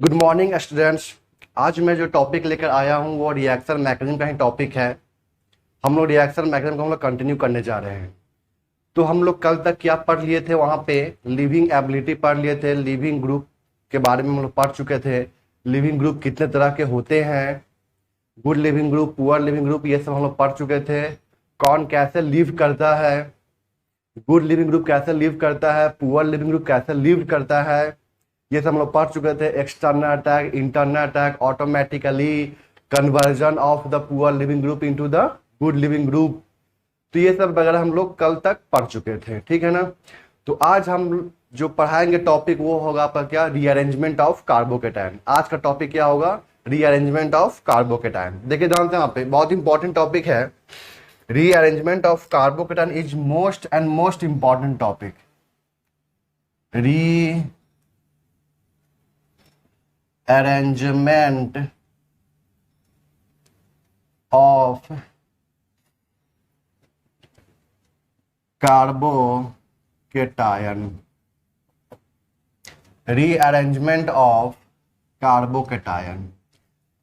Good morning students. आज मैं जो टॉपिक लेकर आया हूँ वो रिएक्शन मैकेनिज्म का ही टॉपिक है। हम लोग रिएक्शन मैकेनिज्म को हम लोग कंटिन्यू करने जा रहे हैं। तो हम लोग कल तक क्या पढ़ लिए थे, वहाँ पे लिविंग एबिलिटी पढ़ लिए थे, लिविंग ग्रुप के बारे में हम लोग पढ़ चुके थे। लिविंग ग्रुप कितने तरह के होते हैं, good leaving group, poor leaving group, ये सब हम लोग पढ़ चुके थे। कौन कैसे लिव करता है, गुड लिविंग ग्रुप कैसे लिव करता है, पुअर लिविंग ग्रुप कैसे लिव करता है, ये सब हम लोग पढ़ चुके थे। External attack, internal attack, automatically conversion of the poor leaving group into the good leaving group, तो ये सब वगैरह हम लोग कल तक पढ़ चुके थे। ठीक है ना। तो आज हम जो पढ़ाएंगे टॉपिक वो होगा आपका क्या, रीअरेंजमेंट ऑफ कार्बोकेटाइन। आज का टॉपिक क्या होगा, रीअरेंजमेंट ऑफ कार्बोकेटाइन। देखिए ध्यान से, यहाँ पे बहुत इंपॉर्टेंट टॉपिक है। Rearrangement of carbocation is most and most important topic. arrangement of carbocation, rearrangement of carbocation.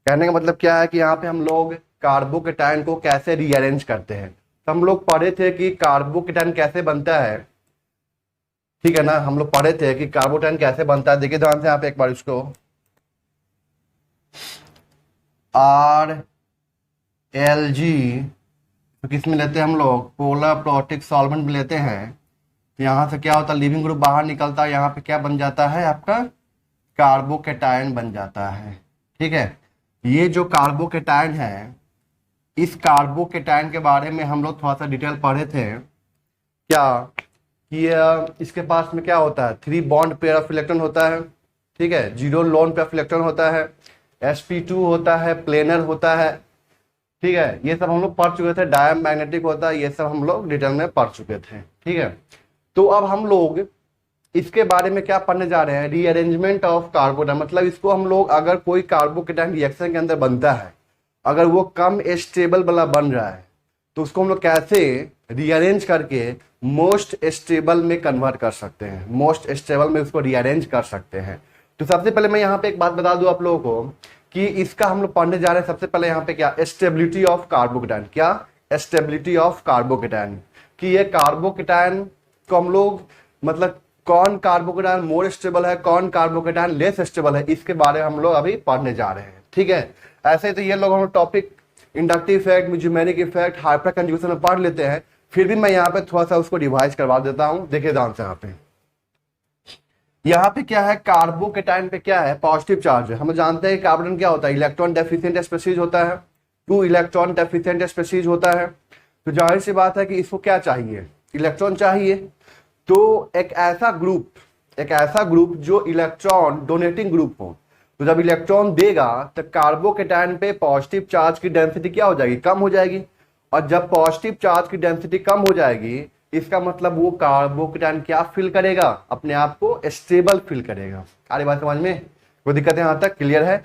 कहने का मतलब क्या है कि यहाँ पे हम लोग कार्बोकेटाइन को कैसे रीअरेंज करते हैं। तो हम लोग पढ़े थे कि कार्बोकेटाइन कैसे बनता है, ठीक है ना। हम लोग पढ़े थे कि कार्बोकेटाइन कैसे बनता है। देखिए ध्यान से यहाँ पे एक बार इसको, RLG तो किस में लेते हैं हम लोग, पोलर प्रोटिक सॉल्वेंट में लेते हैं। तो यहाँ से क्या होता है, लिविंग ग्रुप बाहर निकलता है, यहाँ पे क्या बन जाता है आपका, कार्बोकेटाइन बन जाता है। ठीक है। ये जो कार्बोकेटाइन है, इस कार्बोकेटाइन के बारे में हम लोग थोड़ा सा डिटेल पढ़े थे क्या, कि इसके पास में क्या होता है, 3 बॉन्ड पेयर ऑफ इलेक्ट्रॉन होता है। ठीक है। 0 लोन पेयर ऑफ इलेक्ट्रॉन होता है, sp2 होता है, प्लेनर होता है। ठीक है। ये सब हम लोग पढ़ चुके थे। डायमैग्नेटिक होता है, ये सब हम लोग डिटेल में पढ़ चुके थे। ठीक है। तो अब हम लोग इसके बारे में क्या पढ़ने जा रहे हैं, रीअरेंजमेंट ऑफ कार्बोकेटाइन। मतलब इसको हम लोग, अगर कोई कार्बोकेटाइन रिएक्शन के अंदर बनता है, अगर वो कम स्टेबल वाला बन रहा है, तो उसको हम लोग कैसे रीअरेंज करके मोस्ट स्टेबल में कन्वर्ट कर सकते हैं, मोस्ट स्टेबल में उसको रीअरेंज कर सकते हैं। तो सबसे पहले मैं यहाँ पे एक बात बता दूं आप लोगों को कि इसका हम लोग पढ़ने जा रहे हैं। सबसे पहले यहाँ पे क्या, स्टेबिलिटी ऑफ कार्बोकेटाइन। क्या, स्टेबिलिटी ऑफ कार्बोकेटाइन, कि ये कार्बोकेटाइन को हम लोग, मतलब कौन कार्बोकेटाइन मोर स्टेबल है, कौन कार्बोकेटाइन लेस स्टेबल है, इसके बारे में हम लोग अभी पढ़ने जा रहे हैं। ठीक है। ऐसे तो ये लोग हम topic inductive effect, mesomeric effect, hyper conjugation में पढ़ लेते हैं, फिर भी मैं यहाँ पे थोड़ा सा उसको रिवाइज करवा देता हूँ। देखिए ध्यान से, यहाँ पे क्या है, कार्बोकेटाइन पे क्या है, पॉजिटिव चार्ज है। हम जानते हैं कार्बन क्या होता है, इलेक्ट्रॉन डेफिशिएंट स्पीशीज होता है, 2 इलेक्ट्रॉन डेफिशिएंट स्पीशीज होता है। तो जाहिर सी बात है कि इसको क्या चाहिए, इलेक्ट्रॉन चाहिए। तो एक ऐसा ग्रुप जो इलेक्ट्रॉन डोनेटिंग ग्रुप हो, तो जब इलेक्ट्रॉन देगा तो कार्बोकेटाइन पे पॉजिटिव चार्ज की डेंसिटी क्या हो जाएगी, कम हो जाएगी। और जब पॉजिटिव चार्ज की डेंसिटी कम हो जाएगी, इसका मतलब वो कार्बोकेटाइन क्या फील करेगा, अपने आप को स्टेबल फील करेगा। अरे बात समझ में, कोई दिक्कत है, यहाँ तक क्लियर है।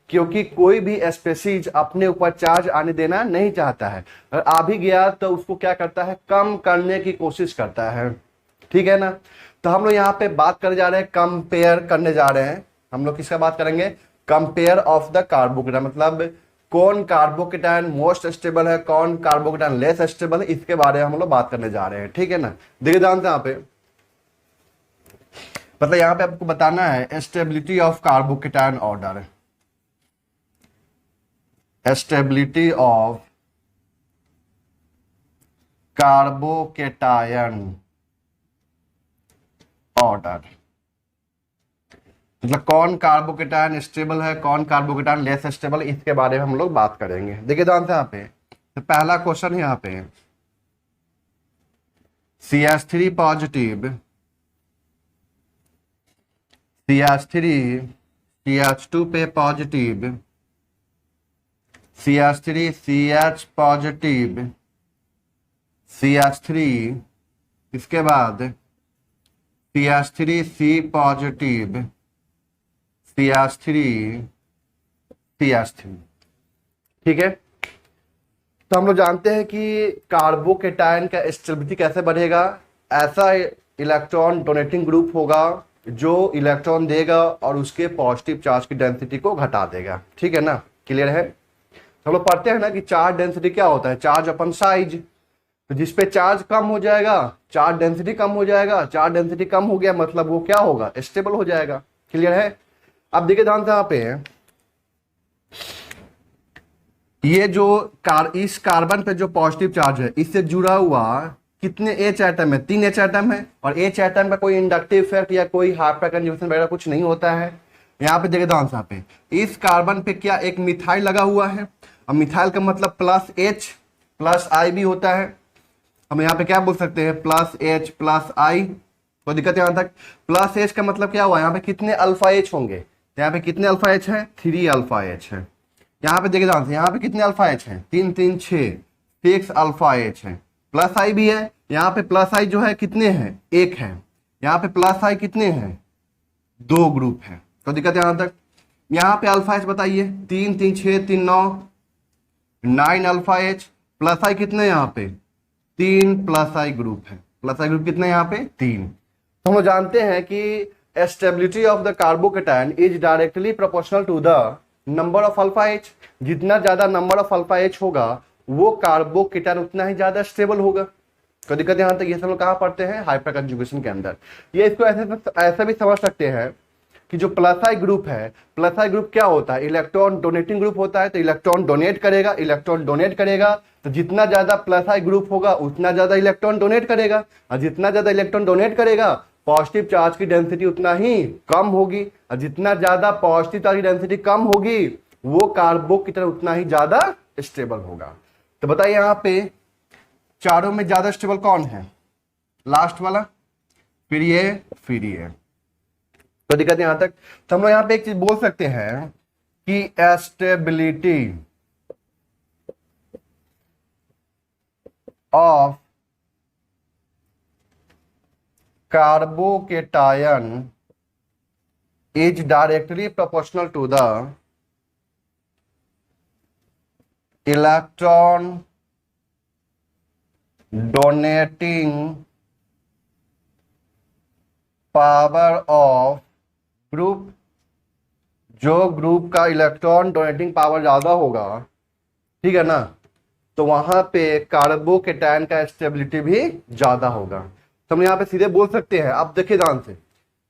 क्योंकि कोई भी स्पेसीज अपने ऊपर चार्ज आने देना नहीं चाहता है, अगर आ भी गया तो उसको क्या करता है, कम करने की कोशिश करता है। ठीक है ना। तो हम लोग यहाँ पे बात करने जा रहे हैं, कंपेयर करने जा रहे हैं। हम लोग किसका बात करेंगे, कंपेयर ऑफ द कार्बोकेटाइन, मतलब कौन कार्बोकेटाइन मोस्ट स्टेबल है, कौन कार्बोकेटाइन लेस स्टेबल है, इसके बारे में हम लोग बात करने जा रहे हैं। ठीक है ना। देखिए ध्यान से, यहाँ पे मतलब यहाँ पे आपको बताना है stability of carbocation order, stability of carbocation order, मतलब कौन कार्बोकेटाइन स्टेबल है, कौन कार्बोकेटाइन लेस स्टेबल, इसके बारे में हम लोग बात करेंगे। देखिए ध्यान से, यहाँ पे तो पहला क्वेश्चन है यहाँ पे, CH3 पॉजिटिव, CH3 CH2 पे positive, CH3 CH positive, CH3, इसके बाद CH3 C positive, CH3 CH3। ठीक है। तो हम लोग जानते हैं कि कार्बोकेटाइन का स्टेबिलिटी कैसे बढ़ेगा, ऐसा इलेक्ट्रॉन डोनेटिंग ग्रुप होगा जो इलेक्ट्रॉन देगा और उसके पॉजिटिव चार्ज की डेंसिटी को घटा देगा। ठीक है ना, क्लियर है। हम लोग पढ़ते हैं ना कि चार्ज डेंसिटी क्या होता है, चार्ज अपन साइज। तो जिस पे चार्ज कम हो जाएगा चार्ज डेंसिटी कम हो जाएगा, चार्ज डेंसिटी कम हो गया मतलब वो क्या होगा, स्टेबल हो जाएगा। क्लियर है। अब देखिए ध्यान से यहाँ पे ये जो इस कार्बन पे जो पॉजिटिव चार्ज है इससे जुड़ा हुआ कितने एच एटम है, 3 एच एटम है। और एच एटम का कोई इंडक्टिव इफेक्ट या कोई हाइपर कंजम्पशन वगैरह कुछ नहीं होता है। यहाँ पे देखिए ध्यान से, यहाँ पे इस कार्बन पे क्या एक मिथाइल लगा हुआ है, और मिथाइल का मतलब प्लस एच प्लस आई भी होता है। हम यहाँ पे क्या बोल सकते हैं, प्लस एच प्लस आई। कोई दिक्कत है यहाँ तक। प्लस एच का मतलब क्या हुआ, यहाँ पे कितने अल्फा एच होंगे, यहाँ पे कितने अल्फा एच है, 3 अल्फा एच है। यहाँ पे देखिए ध्यान से, यहाँ पे कितने अल्फा एच है, 3 3 6 6 अल्फा एच है। प्लस आई भी है, यहाँ पे प्लस आई जो है कितने हैं, 1 है। यहाँ पे प्लस आई कितने हैं, 2 ग्रुप है। तो दिक्कत है यहाँ तक। यहाँ पे अल्फा एच बताइए, 3 3 6 3 9 अल्फा एच। प्लस आई कितने यहाँ पे, 3 प्लस आई ग्रुप है। प्लस आई ग्रुप कितने यहाँ पे, 3। तो हम लोग जानते हैं कि stability of the carbocation is directly proportional to the number of alpha H. जितना ज्यादा नंबर ऑफ अल्फा एच होगा वो कार्बोकेटायन उतना ही ज्यादा स्टेबल होगा। तो दिक्कत यहाँ तक। ये सब लोग कहाँ पढ़ते हैं, हाइपर कंजुगेशन के अंदर। ये इसको ऐसे भी समझ सकते हैं कि जो प्लस आई ग्रुप है, प्लस आई ग्रुप क्या होता है, इलेक्ट्रॉन डोनेटिंग ग्रुप होता है। तो इलेक्ट्रॉन डोनेट करेगा, इलेक्ट्रॉन डोनेट करेगा, तो जितना ज्यादा प्लस आई ग्रुप होगा उतना ज्यादा इलेक्ट्रॉन डोनेट करेगा, और जितना ज्यादा इलेक्ट्रॉन डोनेट करेगा पॉजिटिव चार्ज की डेंसिटी उतना ही कम होगी, और जितना ज्यादा पॉजिटिव चार्ज की डेंसिटी कम होगी वो कार्बोकेटायन उतना ही ज्यादा स्टेबल होगा। तो बताइए यहाँ पे चारों में ज्यादा स्टेबल कौन है, लास्ट वाला, फिर ये। तो दिक्कत यहां तक। तो हम लोग यहाँ पे एक चीज बोल सकते हैं कि stability of carbocation is directly proportional to the electron donating power of group. जो ग्रुप का इलेक्ट्रॉन डोनेटिंग पावर ज्यादा होगा, ठीक है ना, तो वहां पे कार्बोकेटायन का स्टेबिलिटी भी ज्यादा होगा। तो हम यहाँ पे सीधे बोल सकते हैं। अब देखिए ध्यान से,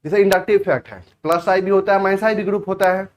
जैसे इंडक्टिव इफेक्ट है, प्लस आई भी होता है माइनस आई भी ग्रुप होता है।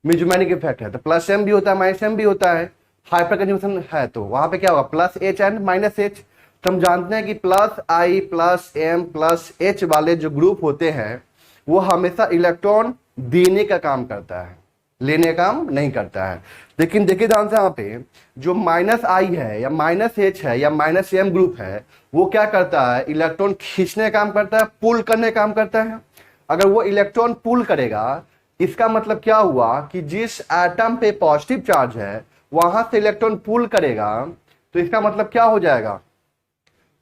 मिजोमैनिक इफेक्ट है तो प्लस एम भी होता है माइनस एम भी होता है। हाइपर कंजम्पशन है तो वहां पे क्या होगा, plus H and minus H. तो हम जानते हैं कि plus I plus M plus H वाले जो ग्रुप होते हैं वो हमेशा इलेक्ट्रॉन देने का काम करता है, लेने का काम नहीं करता है। लेकिन देखिए ध्यान से, यहाँ पे जो माइनस आई है या माइनस एच है या माइनस एम ग्रुप है वो क्या करता है, इलेक्ट्रॉन खींचने का काम करता है, पुल करने का काम करता है। अगर वो इलेक्ट्रॉन पुल करेगा इसका मतलब क्या हुआ कि जिस एटम पे पॉजिटिव चार्ज है वहां से इलेक्ट्रॉन पुल करेगा, तो इसका मतलब क्या हो जाएगा,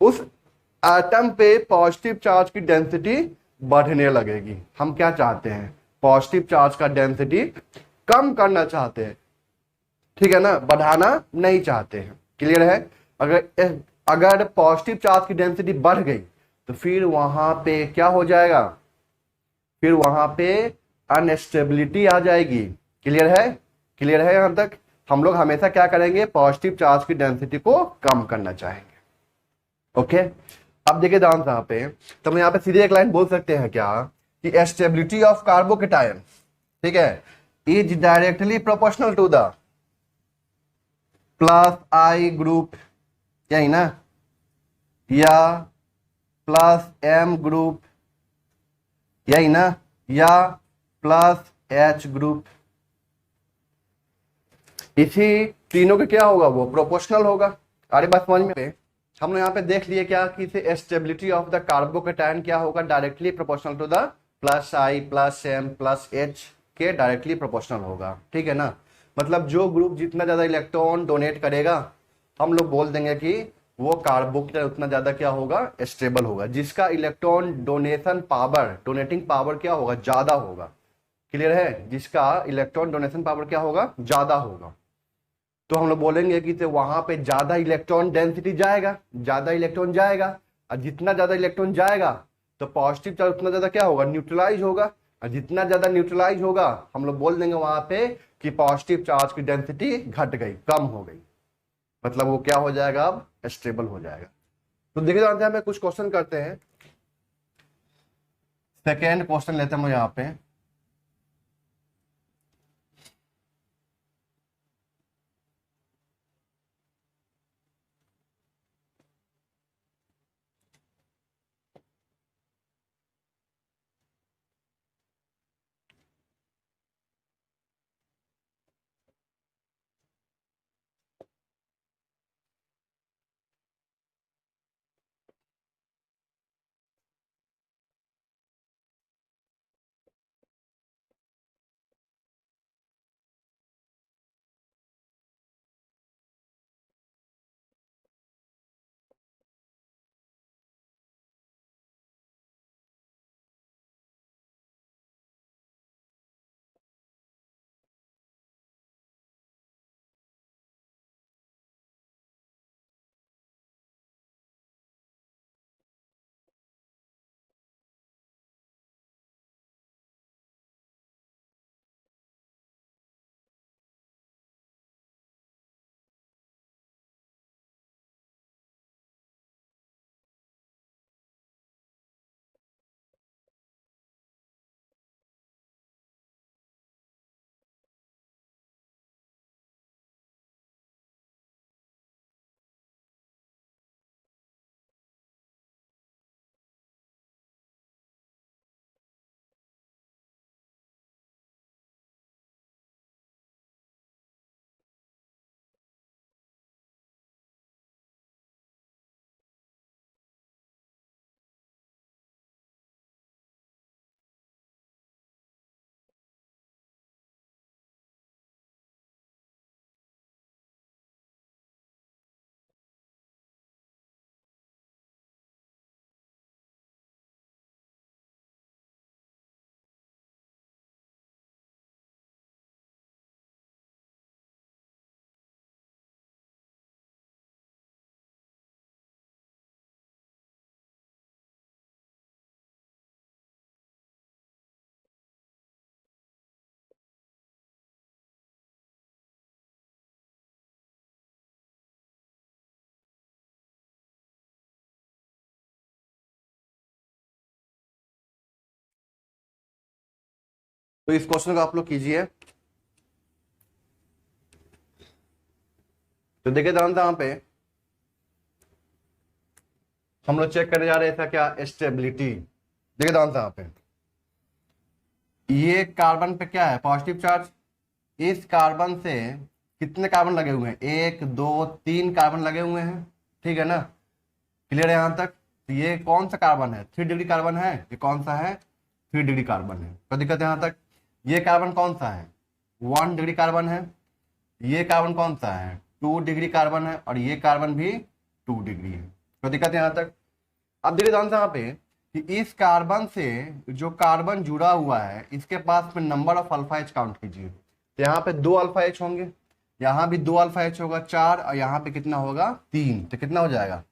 उस एटम पे पॉजिटिव चार्ज की डेंसिटी बढ़ने लगेगी। हम क्या चाहते हैं, पॉजिटिव चार्ज का डेंसिटी कम करना चाहते हैं, ठीक है ना, बढ़ाना नहीं चाहते हैं। क्लियर है। अगर पॉजिटिव चार्ज की डेंसिटी बढ़ गई तो फिर वहां पे क्या हो जाएगा, फिर वहां पे अनस्टेबिलिटी आ जाएगी। क्लियर है, क्लियर है यहां तक। हम लोग हमेशा क्या करेंगे, पॉजिटिव चार्ज की डेंसिटी को कम करना चाहेंगे। ओके। अब देखिए ध्यान से यहाँ पे, तो हम यहाँ पे सीधे एक लाइन बोल सकते हैं क्या कि स्टेबिलिटी ऑफ कार्बोकेटायन, ठीक है, is directly proportional to the plus I group, यही ना, या प्लस एम ग्रुप, यही ना, या प्लस एच ग्रुप। इसी तीनों के क्या होगा, वो प्रोपोर्शनल होगा। अरे बात समझ में। हम लोग यहाँ पे देख लिए क्या कि स्टेबिलिटी ऑफ द कार्बोकेटायन क्या होगा, directly proportional to the plus I plus M plus H के डायरेक्टली प्रोपोर्शनल होगा। ठीक है ना, मतलब जो ग्रुप जितना ज्यादा इलेक्ट्रॉन डोनेट करेगा हम लोग बोल देंगे कि वो कार्बोकेटायन उतना ज्यादा क्या होगा, स्टेबल होगा। जिसका electron donation power, donating power क्या होगा, ज्यादा होगा। क्लियर है, जिसका इलेक्ट्रॉन डोनेशन पावर क्या होगा, ज्यादा होगा, तो हम लोग बोलेंगे कि तो वहां पे ज्यादा इलेक्ट्रॉन डेंसिटी जाएगा, ज्यादा इलेक्ट्रॉन जाएगा, और जितना ज्यादा इलेक्ट्रॉन जाएगा तो पॉजिटिव चार्ज उतना ज्यादा क्या होगा, न्यूट्रलाइज होगा, और जितना ज्यादा न्यूट्रलाइज होगा हम लोग बोल देंगे वहां पे कि पॉजिटिव चार्ज की डेंसिटी घट गई, कम हो गई, मतलब वो क्या हो जाएगा, अब स्टेबल हो जाएगा। तो देखिए जानते हैं, हमें कुछ क्वेश्चन करते हैं। सेकेंड क्वेश्चन लेते हैं हम यहाँ पे। तो इस क्वेश्चन को आप लोग कीजिए। तो देखिए जानते यहाँ पे हम लोग चेक करने जा रहे थे क्या, स्टेबिलिटी। देखिए जानते यहाँ पे ये कार्बन पे क्या है, पॉजिटिव चार्ज। इस कार्बन से कितने कार्बन लगे हुए हैं, 1 2 3 कार्बन लगे हुए हैं, ठीक है ना, क्लियर है यहां तक। तो ये कौन सा कार्बन है, 3 डिग्री कार्बन है, ये कौन सा है, 3 डिग्री कार्बन है। कोई दिक्कत है यहां तक। ये कार्बन कौन सा है, 1 डिग्री कार्बन है। ये कार्बन कौन सा है, 2 डिग्री कार्बन है, और ये कार्बन भी 2 डिग्री है। कोई दिक्कत है यहां तक। अब देखिए जानते हैं यहाँ पे कि इस कार्बन से जो कार्बन जुड़ा हुआ है इसके पास में number of alpha H count कीजिए। तो यहाँ पे 2 अल्फा एच होंगे, यहाँ भी 2 अल्फा एच होगा 4, और यहाँ पे कितना होगा 3, तो कितना हो जाएगा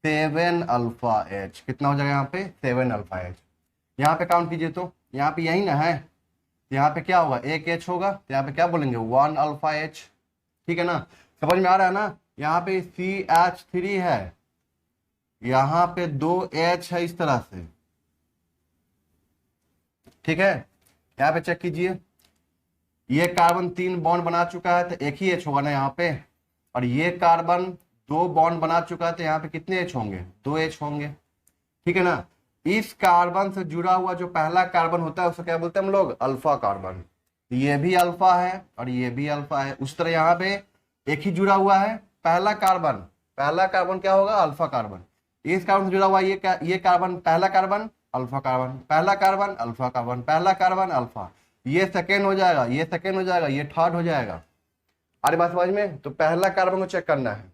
7 अल्फा एच। कितना हो जाएगा यहाँ पे 7 अल्फा एच। यहाँ पे काउंट कीजिए, तो यहाँ पे यही ना है, यहाँ पे क्या होगा 1 एच होगा, तो यहाँ पे क्या बोलेंगे 1 अल्फा एच, ठीक है ना, समझ में आ रहा है ना। यहाँ पे CH3 है, यहाँ पे 2 एच है इस तरह से, ठीक है। यहाँ पे चेक कीजिए, ये कार्बन 3 बॉन्ड बना चुका है तो एक ही एच होगा ना यहाँ पे, और ये कार्बन 2 बॉन्ड बना चुका है तो यहाँ पे कितने एच होंगे, 2 एच होंगे, ठीक है ना। इस कार्बन से जुड़ा हुआ जो पहला कार्बन होता है उसे क्या बोलते हैं हम लोग, अल्फा कार्बन। ये भी अल्फा है और ये भी अल्फा है। उस तरह यहाँ पे एक ही जुड़ा हुआ है पहला कार्बन, पहला कार्बन क्या होगा, अल्फा कार्बन। इस कार्बन से जुड़ा हुआ ये कार्बन, पहला कार्बन अल्फा कार्बन, पहला कार्बन अल्फा कार्बन, पहला कार्बन अल्फा, ये सेकेंड हो जाएगा, ये सेकेंड हो जाएगा, ये थर्ड हो जाएगा। अरे बात समझ में। तो पहला कार्बन को चेक करना है,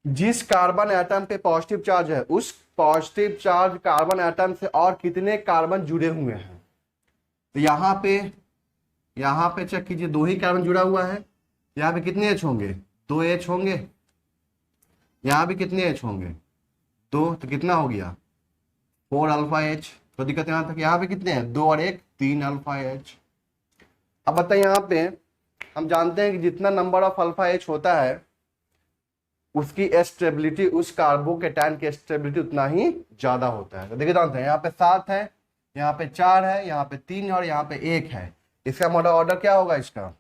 जिस कार्बन एटम पे पॉजिटिव चार्ज है उस पॉजिटिव चार्ज कार्बन एटम से और कितने कार्बन जुड़े हुए हैं। तो यहाँ पे चेक कीजिए, 2 ही कार्बन जुड़ा हुआ है। यहाँ पे कितने एच होंगे, 2 एच होंगे। यहाँ भी कितने एच होंगे, 2, तो कितना हो गया 4 अल्फा एच। तो दिक्कत यहाँ तक, यहाँ पे कितने हैं, 2 और 1 3 अल्फा एच। अब बताइए यहाँ पे हम जानते हैं कि जितना नंबर ऑफ अल्फा एच होता है उसकी स्टेबिलिटी, उस कार्बोकेटाइन की स्टेबिलिटी उतना ही ज्यादा होता है। तो देखिए जानते हैं यहाँ पे 7 है, यहाँ पे 4 है, यहाँ पे 3 है और यहाँ पे 1 है। इसका मॉडल ऑर्डर क्या होगा इसका,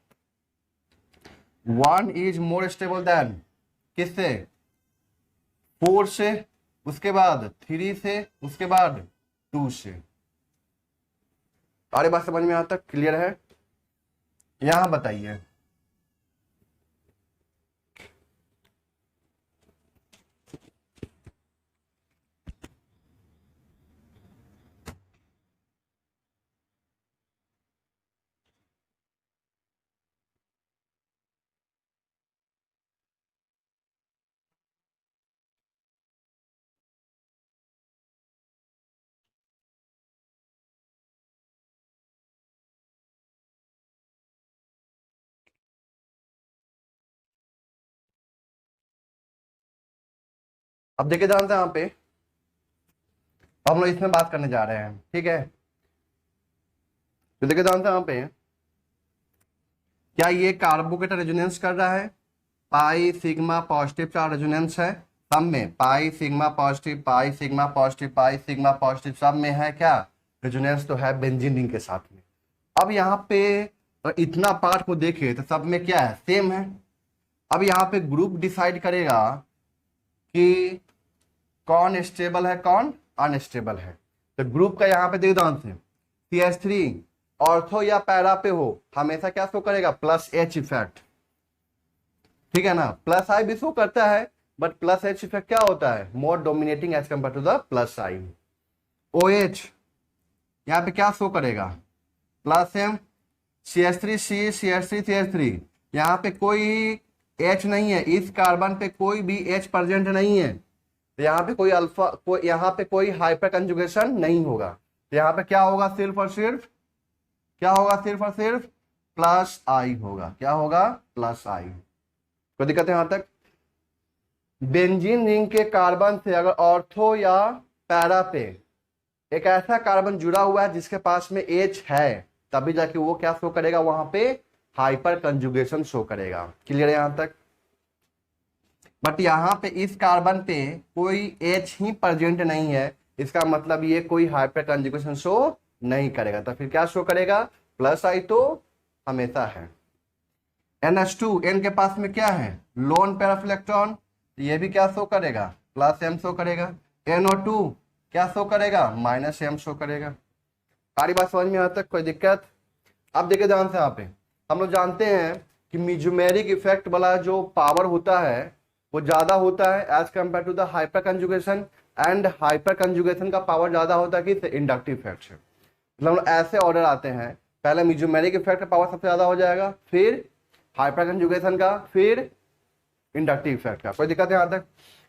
1 इज मोर स्टेबल देन किससे, 4 से, उसके बाद 3 से, उसके बाद 2 से। सारी बात समझ में यहाँ तक क्लियर है। यहां बताइए अब देखिए जानते हैं यहाँ पे, अब हम लोग इसमें बात करने जा रहे हैं, ठीक है। तो देखिए जानते हैं यहाँ पे, क्या ये कार्बोकेट रेजोनेंस कर रहा है, pi sigma positive charge resonance है सब में, pi sigma positive, pi sigma positive, pi sigma positive सब में है क्या, रेजोनेंस तो है बेंजीन रिंग के साथ में। अब यहाँ पे इतना पार्ट को देखे तो सब में क्या है, सेम है। अब यहाँ पे ग्रुप डिसाइड करेगा कि कौन स्टेबल है कौन अनस्टेबल है। तो ग्रुप का यहाँ पे देख दो आंसर, CH3 ऑर्थो या पैरा पे हो हमेशा क्या शो करेगा, प्लस H इफेक्ट, ठीक है ना। प्लस आई भी शो करता है बट प्लस H इफेक्ट क्या होता है, more dominating as compare to the plus I. OH यहाँ पे क्या शो करेगा, plus M, CH3C, CH3 CH3, यहाँ पे कोई H नहीं है, इस कार्बन पे कोई भी H प्रेजेंट नहीं है, तो यहाँ पे कोई अल्फा यहाँ पे कोई हाइपर कंजुगेशन नहीं होगा। तो यहाँ पे क्या होगा, सिर्फ और सिर्फ क्या होगा, सिर्फ और सिर्फ प्लस आई होगा। क्या होगा, प्लस आई। कोई दिक्कत है यहां तक। बेंजीन रिंग के कार्बन से अगर ऑर्थो या पैरा पे एक ऐसा कार्बन जुड़ा हुआ है जिसके पास में H है, तभी जाके वो क्या शो करेगा, वहां पे हाइपर कंजुगेशन शो करेगा। क्लियर है यहां तक। बट यहाँ पे इस कार्बन पे कोई H ही प्रेजेंट नहीं है, इसका मतलब ये कोई हाइपर कंजुगेशन शो नहीं करेगा, तो फिर क्या शो करेगा, प्लस आई तो हमेशा है। NH2 N के पास में क्या है, लोन पेयर ऑफ इलेक्ट्रॉन, ये भी क्या शो करेगा, प्लस M शो करेगा। NO2 क्या शो करेगा, माइनस M शो करेगा। सारी बात समझ में यहाँ तक, कोई दिक्कत। अब देखिए ध्यान से, यहाँ पे हम लोग जानते हैं कि मिजोमेरिक इफेक्ट वाला जो पावर होता है वो ज्यादा होता है as compare to the hyperconjugation, and hyperconjugation का पावर ज्यादा होता है कि इंडक्टिव इफेक्ट से। मतलब ऐसे ऑर्डर आते हैं, पहले मिजोमेरिक इफेक्ट का पावर सबसे ज्यादा हो जाएगा, फिर हाइपर कंजुगेशन का, फिर इंडक्टिव इफेक्ट का। कोई दिक्कत है यहाँ तक।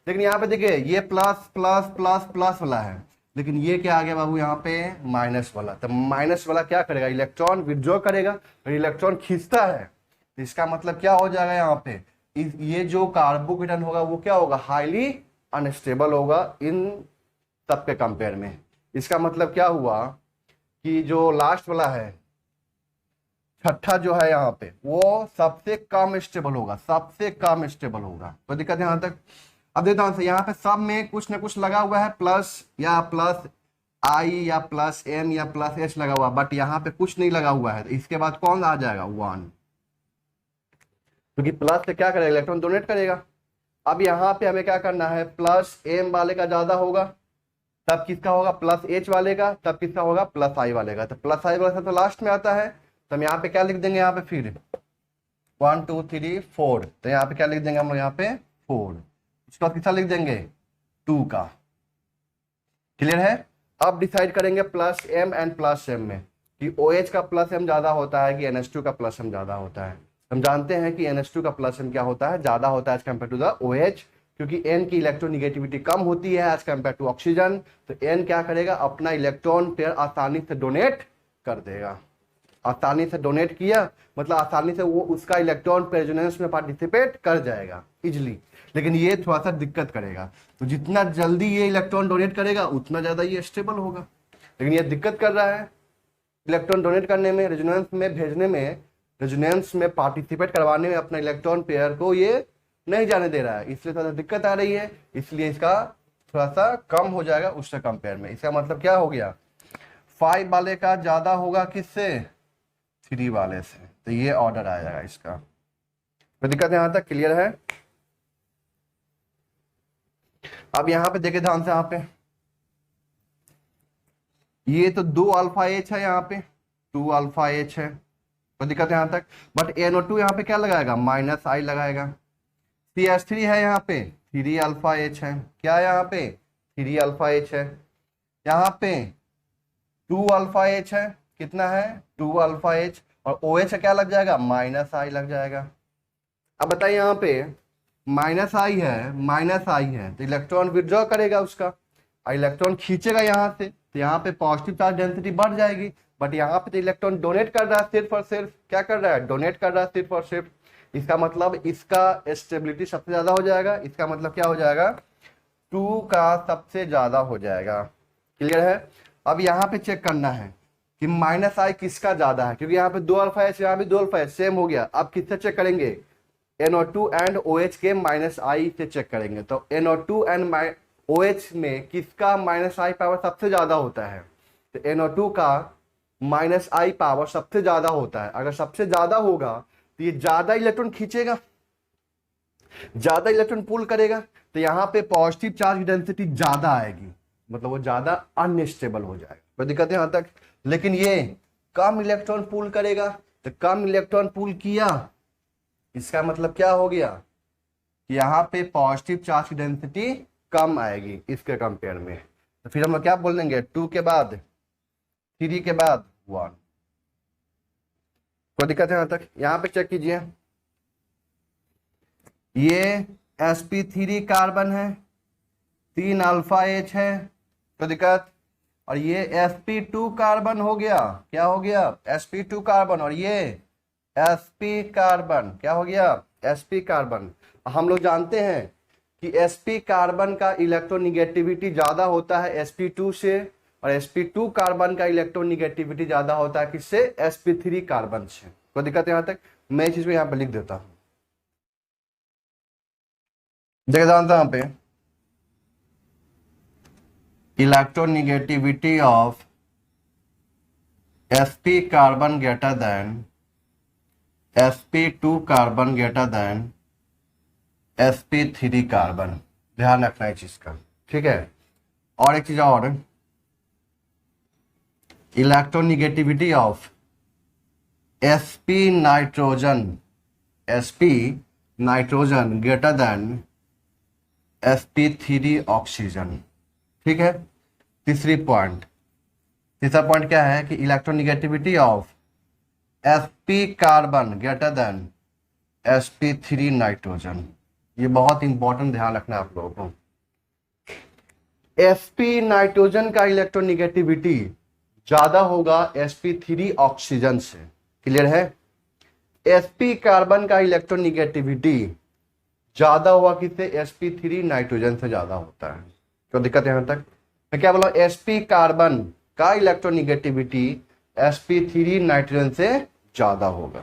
लेकिन यहाँ पे देखिए ये प्लस प्लस प्लस प्लस वाला है, लेकिन ये क्या आ गया बाबू यहाँ पे माइनस वाला। तो माइनस वाला क्या करेगा, इलेक्ट्रॉन विड्रॉ करेगा, और इलेक्ट्रॉन खींचता है, तो इसका मतलब क्या हो जाएगा यहाँ पे, ये जो कार्बोकेटन होगा वो क्या होगा, हाईली अनस्टेबल होगा इन सब के कंपेयर में। इसका मतलब क्या हुआ कि जो लास्ट वाला है, छठा जो है यहाँ पे, वो सबसे कम स्टेबल होगा, सबसे कम स्टेबल होगा। तो दिक्कत है यहाँ तक। अब देखता हूं यहाँ पे सब में कुछ ना कुछ लगा हुआ है, प्लस या प्लस आई या प्लस एन या प्लस एच लगा हुआ, बट यहाँ पे कुछ नहीं लगा हुआ है। तो इसके बाद कौन आ जाएगा, 1, क्योंकि प्लस से क्या करेगा, इलेक्ट्रॉन डोनेट करेगा। अब यहाँ पे हमें क्या करना है, प्लस एम वाले का ज्यादा होगा, तब किसका होगा, प्लस एच वाले का, तब किसका होगा, प्लस आई वाले का। तो प्लस आई वाला तो लास्ट में आता है, तो हम यहाँ पे क्या लिख देंगे, यहाँ पे फिर 1 2 3 4, तो यहाँ पे क्या लिख देंगे हम लोग, यहाँ पे 4। उसके बाद किसका लिख देंगे, 2 का। क्लियर है। अब डिसाइड करेंगे plus M and plus M में कि OH का प्लस एम ज्यादा होता है कि NH2 का प्लस एम ज्यादा होता है। हम जानते हैं कि NH2 का प्लस एम क्या होता है, ज्यादा होता है as compare to the OH, क्योंकि N की इलेक्ट्रोनिगेटिविटी कम होती है एज कंपेयर टू ऑक्सीजन। तो N क्या करेगा, अपना इलेक्ट्रॉन पेयर आसानी से डोनेट कर देगा। आसानी से डोनेट किया मतलब आसानी से वो उसका इलेक्ट्रॉन रेजोनेंस में पार्टिसिपेट कर जाएगा इजिली। लेकिन ये थोड़ा सा दिक्कत करेगा, तो जितना जल्दी ये इलेक्ट्रॉन डोनेट करेगा उतना ज़्यादा ये स्टेबल होगा। लेकिन ये दिक्कत कर रहा है इलेक्ट्रॉन डोनेट करने में, रेजोनेंस में भेजने में, रेजोनेंस में पार्टिसिपेट करवाने में अपना इलेक्ट्रॉन पेयर को ये नहीं जाने दे रहा है, इसलिए थोड़ा दिक्कत आ रही है। इसलिए इसका थोड़ा सा कम हो जाएगा उससे कंपेयर में। इसका मतलब क्या हो गया, 5 वाले का ज्यादा होगा किससे, 3 वाले से, तो ये ऑर्डर आ जाएगा इसका। तो दिक्कत यहां तक क्लियर है। अब यहां पे देखे ध्यान से, यहां पे ये तो 2 अल्फा एच है, यहाँ पे 2 अल्फा एच है, तो दिक्कत यहां तक। बट NO2 यहाँ पे क्या लगाएगा, -I लगाएगा। CH3 है यहाँ पे 3 अल्फा एच है, क्या है यहाँ पे 3 अल्फा एच है। यहाँ पे 2 अल्फा एच है, कितना है 2 अल्फा एच, और OH क्या लग जाएगा, -I लग जाएगा। अब बताइए यहाँ पे -I है तो इलेक्ट्रॉन विड्रॉ करेगा उसका, इलेक्ट्रॉन खींचेगा यहाँ से, तो यहाँ पे पॉजिटिव चार्ज डेंसिटी बढ़ जाएगी। बट यहाँ पे तो इलेक्ट्रॉन डोनेट कर रहा है सिर्फ और सिर्फ, क्या कर रहा है, डोनेट कर रहा है सिर्फ और सिर्फ। इसका मतलब इसका स्टेबिलिटी सबसे ज्यादा हो जाएगा, इसका मतलब क्या हो जाएगा, 2 का सबसे ज्यादा हो जाएगा। क्लियर है। अब यहाँ पे चेक करना है कि -I किसका ज्यादा है, क्योंकि यहाँ पे 2 अल्फा एच, यहाँ भी 2 अल्फा एच, सेम हो गया। अब किससे चेक करेंगे, NO2 एंड OH के -I से चेक करेंगे। तो NO2 एंड OH में किसका -I पावर सबसे ज्यादा होता है, तो NO2 का -I पावर सबसे ज्यादा होता है। अगर सबसे ज्यादा होगा तो ये ज्यादा इलेक्ट्रॉन खींचेगा, ज्यादा इलेक्ट्रॉन पुल करेगा, तो यहाँ पे पॉजिटिव चार्ज डेंसिटी ज्यादा आएगी, मतलब वो ज्यादा अनस्टेबल हो जाएगा। कोई दिक्कत है यहाँ तक। लेकिन ये कम इलेक्ट्रॉन पुल करेगा, तो कम इलेक्ट्रॉन पुल किया, इसका मतलब क्या हो गया कि यहाँ पे पॉजिटिव चार्ज की डेंसिटी कम आएगी इसके कंपेयर में। तो फिर हम लोग क्या बोल देंगे, 2 के बाद 3 के बाद 1। कोई दिक्कत है यहाँ तक। यहाँ पे चेक कीजिए, ये sp3 कार्बन है, 3 अल्फा एच है, कोई दिक्कत। और ये sp2 कार्बन हो गया, क्या हो गया, sp2 कार्बन, और ये sp कार्बन, क्या हो गया, sp कार्बन। हम लोग जानते हैं कि sp कार्बन का इलेक्ट्रोनिगेटिविटी ज्यादा होता है sp2 से, और sp2 कार्बन का इलेक्ट्रोनिगेटिविटी ज्यादा होता है किससे, sp3 कार्बन से। कोई दिक्कत है यहाँ तक। मैं इस चीज को यहाँ पे लिख देता हूं, देखिए जानता यहाँ पे, electronegativity of sp carbon greater than sp2 carbon greater than sp3 carbon. ध्यान रखना है चीज का, ठीक है। और एक चीज और, electronegativity of sp nitrogen greater than sp3 oxygen, ठीक है। तीसरा पॉइंट क्या है कि electronegativity of sp carbon greater than sp3 nitrogen. ये बहुत इंपॉर्टेंट, ध्यान रखना है आप लोगों को। sp नाइट्रोजन का इलेक्ट्रोनिगेटिविटी ज्यादा होगा sp3 ऑक्सीजन से, क्लियर है। sp कार्बन का इलेक्ट्रोनिगेटिविटी ज्यादा हुआ किससे, sp3 नाइट्रोजन से ज्यादा होता है। तो दिक्कत यहां तक। मैं क्या बोला, sp कार्बन का इलेक्ट्रोनिगेटिविटी sp3 नाइट्रोजन से ज्यादा होगा।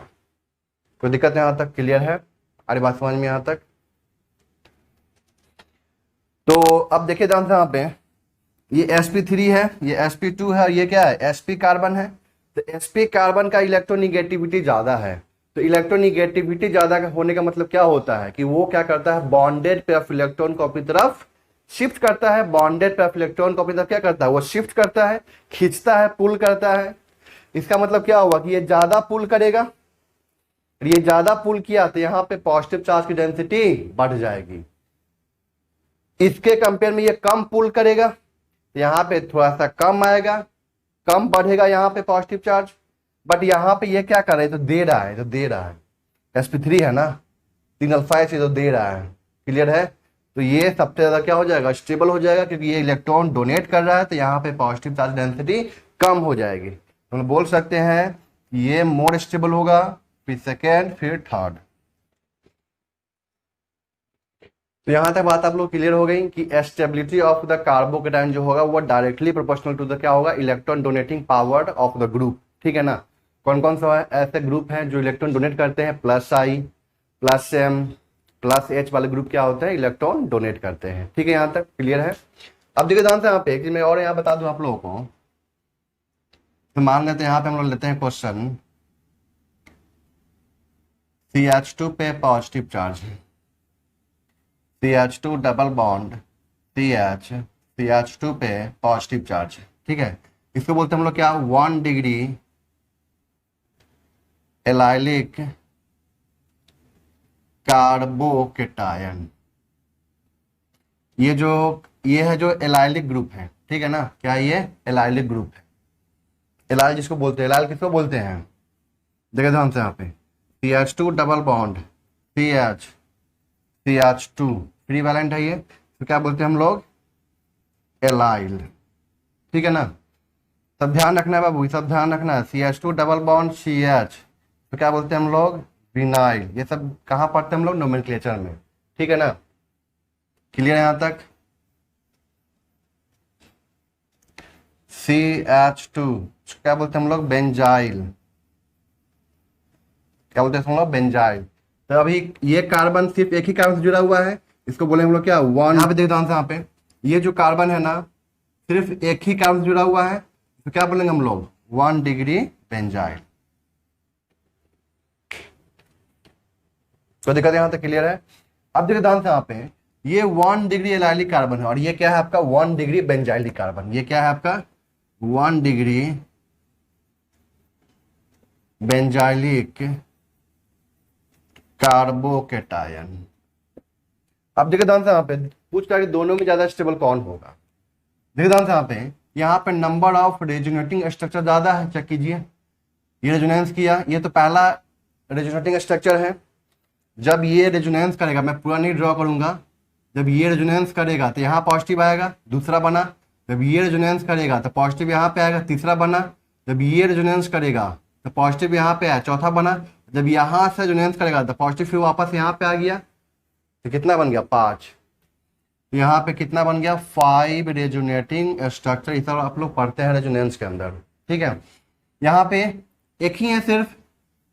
कोई दिक्कत यहां तक, क्लियर है, अरे बात समझ में यहां तक। तो अब देखिए ध्यान से, यहाँ पे ये sp3 है, ये sp2 है, और ये क्या है, sp कार्बन है। तो sp कार्बन का इलेक्ट्रोनिगेटिविटी ज्यादा है, तो इलेक्ट्रोनिगेटिविटी ज्यादा होने का मतलब क्या होता है कि वो क्या करता है, बॉन्डेड पे ऑफ इलेक्ट्रॉन को अपनी तरफ शिफ्ट करता है। बॉन्डेड पे ऑफ इलेक्ट्रॉन को अपनी तरफ क्या करता है, वो शिफ्ट करता है, खींचता है, पुल करता है। इसका मतलब क्या हुआ कि ये ज्यादा पुल करेगा, ये ज्यादा पुल किया तो यहाँ पे पॉजिटिव चार्ज की डेंसिटी बढ़ जाएगी। इसके कंपेयर में ये कम पुल करेगा, तो यहाँ पे थोड़ा सा कम आएगा, कम बढ़ेगा यहाँ पे पॉजिटिव चार्ज। बट यहाँ पे ये क्या कर रहा है, तो दे रहा है, sp3 है ना, 3 अल्फा एच तो दे रहा है, क्लियर है। तो ये सबसे ज्यादा क्या हो जाएगा, स्टेबल हो जाएगा, क्योंकि ये इलेक्ट्रॉन डोनेट कर रहा है, तो यहाँ पे पॉजिटिव चार्ज डेंसिटी कम हो जाएगी। हम बोल सकते हैं ये मोर स्टेबल होगा, फिर सेकेंड, फिर थर्ड। तो यहां तक बात आप लोग क्लियर हो गई कि स्टेबिलिटी ऑफ द कार्बोकेटायन जो होगा वो डायरेक्टली प्रोपोर्शनल टू द क्या होगा, electron donating power of the group. ठीक है ना। कौन कौन सा ऐसे ग्रुप हैं जो इलेक्ट्रॉन डोनेट करते हैं, plus I, plus M, plus H वाले ग्रुप क्या होते हैं, इलेक्ट्रॉन डोनेट करते हैं। ठीक है, यहां तक क्लियर है। अब देखिए ध्यान से यहाँ पे कि मैं और यहाँ बता दूं आप लोगों को। तो मान लेते हैं यहाँ पे हम लोग लेते हैं क्वेश्चन, CH2 पे positive charge, CH2 double bond CH2 पे पॉजिटिव चार्ज। ठीक है, इसको बोलते हैं हम लोग क्या, 1 डिग्री एलाइलिक कार्बोकेटायन। ये है जो एलाइलिक ग्रुप है। ठीक है ना, क्या ये एलाइलिक ग्रुप है। एलाइल जिसको बोलते हैं, एलाइल किसको बोलते हैं, देखिए ध्यान से यहाँ पे CH2 double bond CH2 free valent है ये, तो क्या बोलते हैं हम लोग, एलाइल। ठीक है ना, सब ध्यान रखना है बाबू, सब ध्यान रखना है। CH2 डबल बॉन्ड CH, तो क्या बोलते हैं हम लोग, विनाइल। ये सब कहाँ पढ़ते हैं हम लोग, नोमेनक्लेचर में। ठीक है ना, क्लियर है यहाँ तक। CH2 क्या बोलते हैं हम लोग, बेंजाइल। क्या बोलते हैं हम लोग, बेंजाइल। तो अभी ये कार्बन सिर्फ एक ही कार्बन से जुड़ा हुआ है, इसको बोले हम लोग क्या, वन। यहाँ पे देखो ध्यान से, यहाँ पे ये जो कार्बन है ना सिर्फ एक ही कार्बन से जुड़ा हुआ है, तो क्या बोलेंगे हम लोग, 1 डिग्री बेंजाइल। तो दिक्कत यहाँ तक क्लियर है। अब देखो ध्यान से यहाँ पे ये 1 डिग्री एलाइलिक कार्बन है और ये क्या है आपका, 1 डिग्री बेंजाइलिक कार्बन। ये क्या है आपका, 1 डिग्री बेंजाइलिक कार्बोकेटायन। अब देखो ध्यान से यहाँ पे पूछ रहा है कि दोनों में ज्यादा स्टेबल कौन होगा। देखो ध्यान से यहाँ पे नंबर ऑफ रेजोनेटिंग स्ट्रक्चर ज्यादा है, चेक कीजिए। ये रेजोनेंस किया, ये तो पहला रेजोनेटिंग स्ट्रक्चर है। जब ये रेजोनेंस करेगा, मैं पूरा नहीं ड्रॉ करूंगा, जब ये रेजोनेंस करेगा तो यहाँ पॉजिटिव आएगा, दूसरा बना। जब ये रेजोनेंस करेगा तो पॉजिटिव यहाँ पे आएगा, तीसरा बना। जब ये रेजोनेंस करेगा तो पॉजिटिव यहाँ पे आया, चौथा बना। जब यहाँ से रेजोनेंस करेगा तो पॉजिटिव फिर वापस यहाँ पे आ गया, तो कितना बन गया, 5। तो यहाँ पे कितना बन गया, 5 रेजोनेटिंग स्ट्रक्चर। इस तरह आप लोग पढ़ते हैं रेजोनेंस के अंदर। ठीक है, यहाँ पे एक ही है सिर्फ,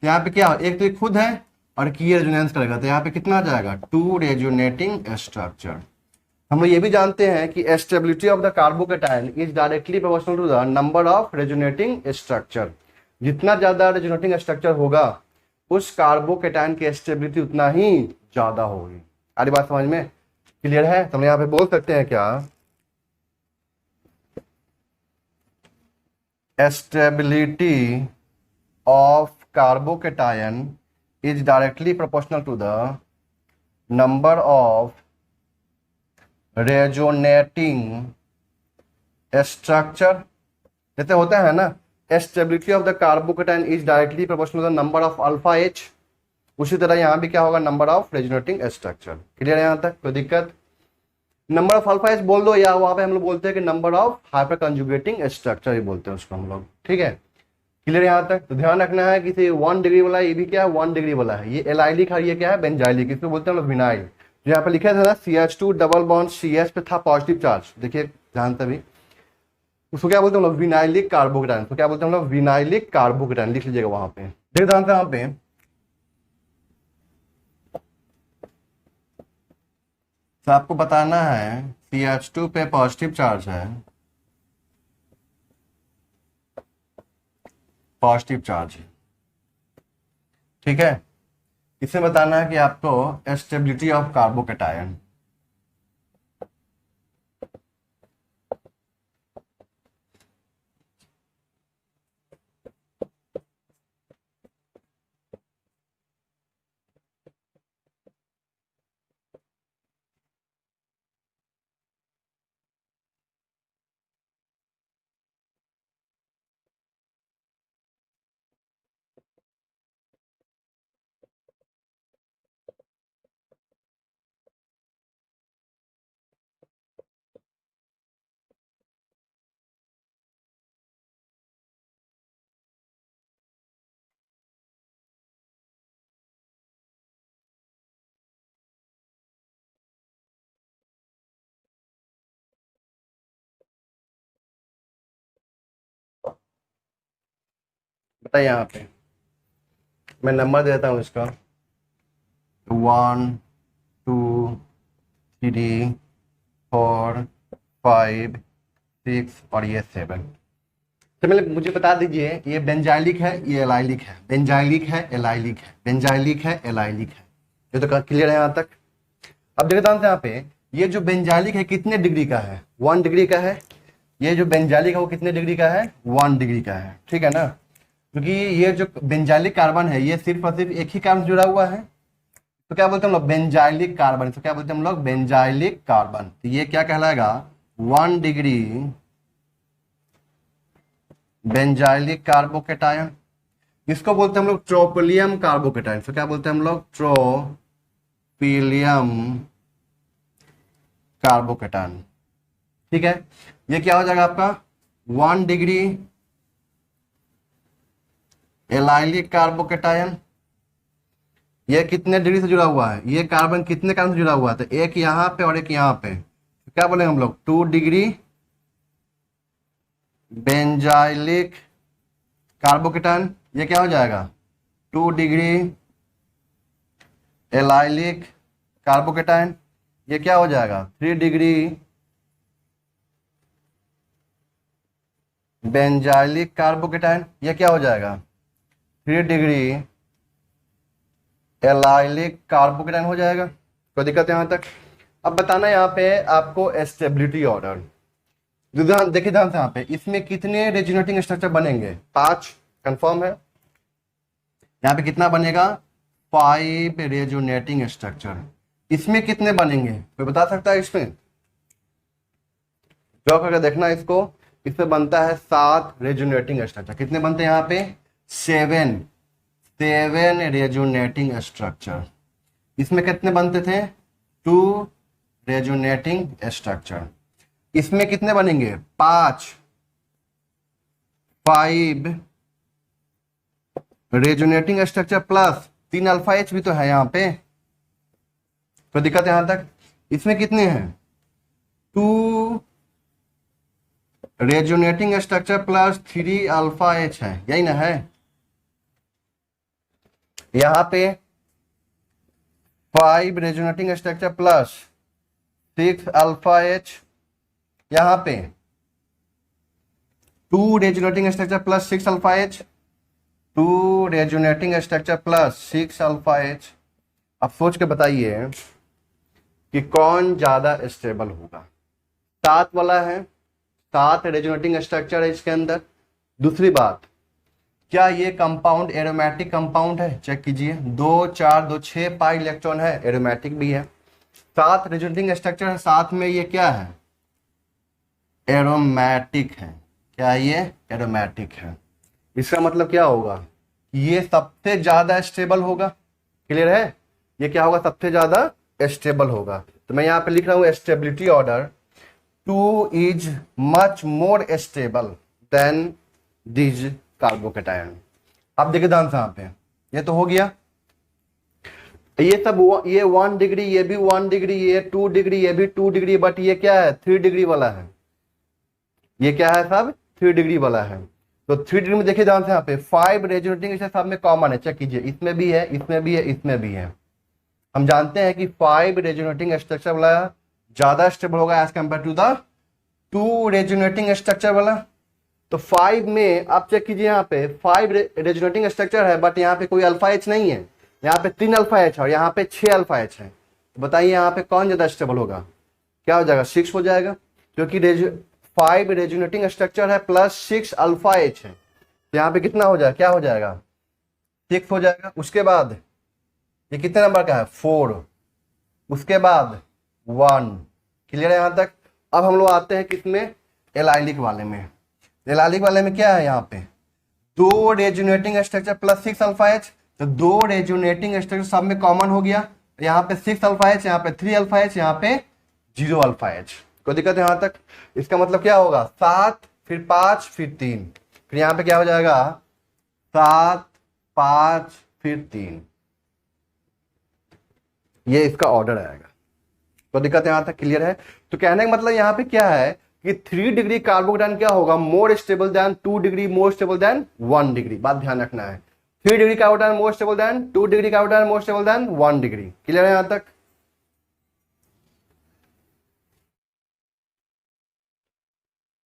यहाँ पे क्या, एक तो ये खुद है और की रेजोनेंस करेगा, तो यहाँ पे कितना आ जाएगा, 2 रेजोनेटिंग स्ट्रक्चर। हम लोग ये भी जानते हैं कि stability of the carbocation is directly proportional to the number of resonating structure. जितना ज्यादा रेजोनेटिंग स्ट्रक्चर होगा उस कार्बोकेटायन की स्टेबिलिटी उतना ही ज्यादा होगी। आरी बात समझ में क्लियर है। तो हम यहाँ पे बोल सकते हैं क्या, stability of carbocation is directly proportional to the number of resonating structure। जैसे होता है ना, stability of the carbocation is directly proportional to the number of alpha H, उसी तरह यहां भी क्या होगा, number of resonating structure. Clear है यहाँ तक, कोई दिक्कत। नंबर ऑफ अल्फा एच बोल दो, या वहां पे हम लोग बोलते हैं कि नंबर ऑफ हाइपर कंजुगेटिंग स्ट्रक्चर ही बोलते हैं उसको हम लोग। ठीक है, क्लियर यहाँ तक। तो ध्यान रखना है कि 1 डिग्री वाला ये भी क्या है, 1 डिग्री वाला है। ये एलाइलिक है, ये क्या है, बेंजाइलिक। इसको बोलते हैं हम लोग विनाइल। जो यहाँ पे लिखा था ना, CH2 डबल बॉन्ड CH पे था पॉजिटिव चार्ज, देखिए ध्यान से भी, उसको क्या बोलते हैं हम लोग, विनाइलिक कार्बोकेटायन। तो क्या बोलते हैं हम लोग, विनाइलिक कार्बोकेटायन, लिख लीजिएगा वहां पे। देखिए ध्यान से यहाँ पे तो आपको बताना है CH2 पे पॉजिटिव चार्ज है, पॉजिटिव चार्ज। ठीक है, इसे बताना है कि आपको स्टेबिलिटी ऑफ कार्बोकेटायन। बताइए यहाँ पे मैं नंबर दे देता हूँ इसका 1 2 3 4 5 6 और ये 7। तो मतलब मुझे बता दीजिए ये बेंजाइलिक है ये एलाइलिक है, बेंजाइलिक है एलाइलिक है, बेंजाइलिक है एलाइलिक है। ये तो क्लियर है यहाँ तक। अब देखते हैं यहाँ पे ये जो बेंजाइलिक है कितने डिग्री का है, 1 डिग्री का है। ये जो बेंजाइलिक है वो कितने डिग्री का है, 1 डिग्री का है। ठीक है ना, क्योंकि ये जो बेंजाइलिक कार्बन है ये सिर्फ और सिर्फ एक ही कार्बन जुड़ा हुआ है, तो क्या बोलते हैं हम लोग, बेंजाइलिक कार्बन। तो क्या बोलते हैं हम लोग, बेंजाइलिक कार्बन। तो ये क्या कहलाएगा, 1 डिग्री बेंजाइलिक कार्बोकेटायन। इसको बोलते हैं हम लोग ट्रोपिलियम कार्बोकेटायन। तो क्या बोलते हैं हम लोग, ट्रोपिलियम कार्बोकेटायन। ठीक है, ये क्या हो जाएगा आपका 1 डिग्री एलाइलिक कार्बोकेटायन। ये कितने डिग्री से जुड़ा हुआ है, ये कार्बन कितने कार्बन से जुड़ा हुआ है, तो एक यहाँ पे और एक यहाँ पे। तो क्या बोलेंगे हम लोग, 2 डिग्री बेंजाइलिक कार्बोकेटायन। ये क्या हो जाएगा, 2 डिग्री एलाइलिक कार्बोकेटायन। ये क्या हो जाएगा, 3 डिग्री बेंजाइलिक कार्बोकेटायन। ये क्या हो जाएगा, 3 डिग्री एलाइलिक कार्बोकेटायन हो जाएगा। कोई दिक्कत है यहाँ तक। अब बताना यहाँ पे आपको स्टेबिलिटी ऑर्डर। देखिए ध्यान से यहाँ पे, इसमें कितने रेजोनेटिंग स्ट्रक्चर बनेंगे, 5 कंफर्म है। यहाँ पे कितना बनेगा, 5 रेजोनेटिंग स्ट्रक्चर। इसमें कितने बनेंगे कोई बता सकता है, इसमें जो करके देखना इसको। इसमें बनता है 7 रेजोनेटिंग स्ट्रक्चर। कितने बनते हैं यहाँ पे, 7 रेजोनेटिंग स्ट्रक्चर। इसमें कितने बनते थे, 2 रेजोनेटिंग स्ट्रक्चर। इसमें कितने बनेंगे, 5 resonating structure plus 3 alpha H भी तो है यहाँ पे। तो दिक्कत है यहां तक। इसमें कितने हैं, 2 resonating structure plus 3 alpha H है, यही ना है। यहां पे 5 resonating structure plus 6 alpha H. यहां पे 2 resonating structure plus 6 alpha H, 2 resonating structure plus 6 alpha H. अब सोच के बताइए कि कौन ज्यादा स्टेबल होगा। 7 वाला है, 7 रेजोनेटिंग स्ट्रक्चर है इसके अंदर। दूसरी बात, क्या ये कंपाउंड एरोमेटिक कंपाउंड है, चेक कीजिए। 2 4 2 6 पाई इलेक्ट्रॉन है, एरोमेटिक भी है। 7 रेजोनेटिंग स्ट्रक्चर है, साथ में ये क्या है, एरोमेटिक है। क्या ये एरोमेटिक है। इसका मतलब क्या होगा, ये सबसे ज्यादा स्टेबल होगा। क्लियर है, ये क्या होगा, सबसे ज्यादा स्टेबल होगा। तो मैं यहां पे लिख रहा हूं stability order, 2 is much more stable then this carbocation. अब देखिए ध्यान से यहाँ पे, ये तो हो गया। ये सब ये 1 डिग्री, ये भी 1 डिग्री, ये 2 डिग्री, ये भी 2 डिग्री, बट ये क्या है, 3 डिग्री वाला है। ये क्या है, सब 3 डिग्री वाला है। तो 3 डिग्री में देखिए ध्यान से यहाँ पे 5 रेजोनेटिंग सब में कॉमन है, चेक कीजिए। इसमें भी है, इसमें भी है, इसमें भी है। हम जानते हैं कि 5 रेजोनेटिंग स्ट्रक्चर वाला ज्यादा स्टेबल होगा as compare to the 2 resonating structure वाला। तो 5 में आप चेक कीजिए, यहाँ पे 5 रेजोनेटिंग स्ट्रक्चर है, बट यहाँ पे कोई अल्फा एच नहीं है। यहाँ पे 3 अल्फा एच है और यहाँ पे 6 अल्फा एच है। तो बताइए यहाँ पे कौन ज्यादा स्टेबल होगा, क्या हो जाएगा, 6 हो जाएगा, क्योंकि 5 रेजोनेटिंग स्ट्रक्चर है प्लस 6 अल्फा एच है। तो यहाँ पे कितना हो जाएगा, क्या हो जाएगा, 6 हो जाएगा। उसके बाद ये कितने नंबर का है, 4। उसके बाद 1। क्लियर है यहाँ तक। अब हम लोग आते हैं किसमें, एलाइलिक वाले में। एलाइलिक वाले में क्या है, यहाँ पे 2 resonating structure plus 6 alpha H. तो 2 रेजोनेटिंग स्ट्रक्चर सब में कॉमन हो गया। यहाँ पे 6 अल्फा एच, यहाँ पे 3 अल्फा एच, यहाँ पे 0 अल्फा एच। कोई दिक्कत है यहाँ तक। इसका मतलब क्या होगा, 7 फिर 5 फिर 3, फिर यहाँ पे क्या हो जाएगा, 7 5 फिर 3। ये इसका ऑर्डर आएगा। तो दिक्कत यहाँ तक क्लियर है। तो कहने का मतलब यहाँ पे क्या है कि 3 डिग्री कार्बोकेटायन क्या होगा, more stable then 2 degree, more stable then 1 degree. बात ध्यान रखना है, 3 degree carbocation more stable then 2 degree carbocation more stable then 1 degree. Clear है यहां तक?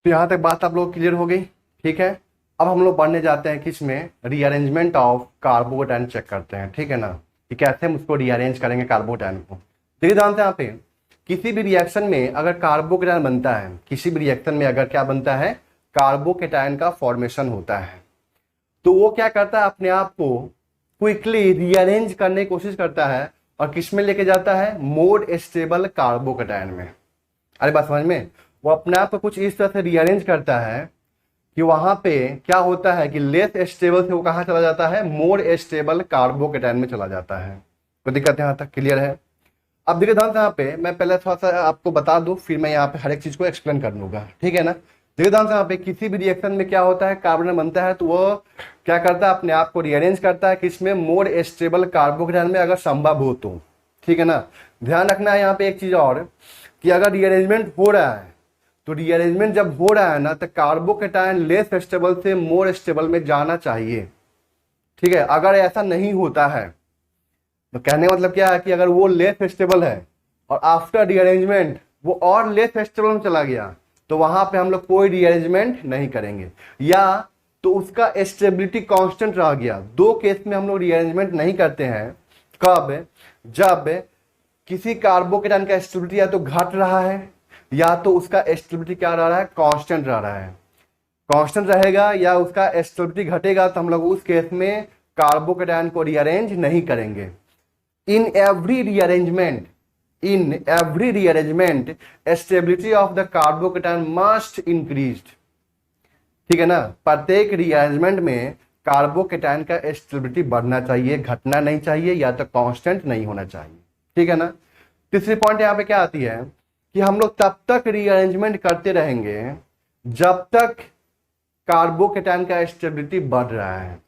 तो यहां तक बात आप लोग क्लियर हो गई, ठीक है। अब हम लोग पढ़ने जाते हैं किसमें, रीअरेंजमेंट ऑफ कार्बोकेटायन चेक करते हैं, ठीक है ना, कि कैसे हम उसको रीअरेंज करेंगे कार्बोकेटायन को। देखिए ध्यान से, यहाँ पे किसी भी रिएक्शन में अगर कार्बोकेटायन बनता है, किसी भी रिएक्शन में अगर क्या बनता है, कार्बोकेटायन का फॉर्मेशन होता है, तो वो क्या करता है, अपने आप को क्विकली रीअरेंज करने की कोशिश करता है और किस में लेके जाता है, मोर स्टेबल कार्बोकेटायन में। अरे बात समझ में, वो अपने आप को कुछ इस तरह से रीअरेंज करता है कि वहां पे क्या होता है कि लेस स्टेबल से वो कहां चला जाता है, मोर स्टेबल कार्बोकेटायन में चला जाता है। कोई दिक्कत यहां तक क्लियर है? अब देखिए ध्यान से, यहाँ पे मैं पहले थोड़ा सा आपको बता दूं, फिर मैं यहाँ पे हर एक चीज को एक्सप्लेन कर लूंगा, ठीक है ना। देखिए ध्यान से, यहाँ पे किसी भी रिएक्शन में क्या होता है, कार्बन बनता है तो वो क्या करता है, अपने आप को रीअरेंज करता है किसमें, मोर स्टेबल कार्बोकेटायन में अगर संभव हो तो, ठीक है ना। ध्यान रखना है यहाँ पे एक चीज और, कि अगर रीअरेंजमेंट हो रहा है तो रीअरेंजमेंट जब हो रहा है ना, तो कार्बोकेटायन लेस स्टेबल से मोर स्टेबल में जाना चाहिए, ठीक है। अगर ऐसा नहीं होता है तो कहने का मतलब क्या है कि अगर वो लेस स्टेबल है और आफ्टर रीअरेंजमेंट वो और लेस स्टेबल में चला गया, तो वहां पे हम लोग कोई रीअरेंजमेंट नहीं करेंगे, या तो उसका स्टेबिलिटी कांस्टेंट रह गया। दो केस में हम लोग रीअरेंजमेंट नहीं करते हैं, कब, जब किसी कार्बोकेटायन का स्टेबिलिटी या तो घट रहा है या तो उसका स्टेबिलिटी क्या रह रहा है, कांस्टेंट रह रहा है। कांस्टेंट रहेगा या उसका स्टेबिलिटी घटेगा तो हम लोग उस केस में कार्बोकेटायन को रीअरेंज नहीं करेंगे। In every rearrangement stability of the carbocation must increased, ठीक है ना। प्रत्येक रीअरेंजमेंट में कार्बोकेटायन का स्टेबिलिटी बढ़ना चाहिए, घटना नहीं चाहिए, या तो कांस्टेंट नहीं होना चाहिए, ठीक है ना। तीसरी पॉइंट यहाँ पे क्या आती है कि हम लोग तब तक रीअरेंजमेंट करते रहेंगे जब तक कार्बोकेटायन का स्टेबिलिटी बढ़ रहा है।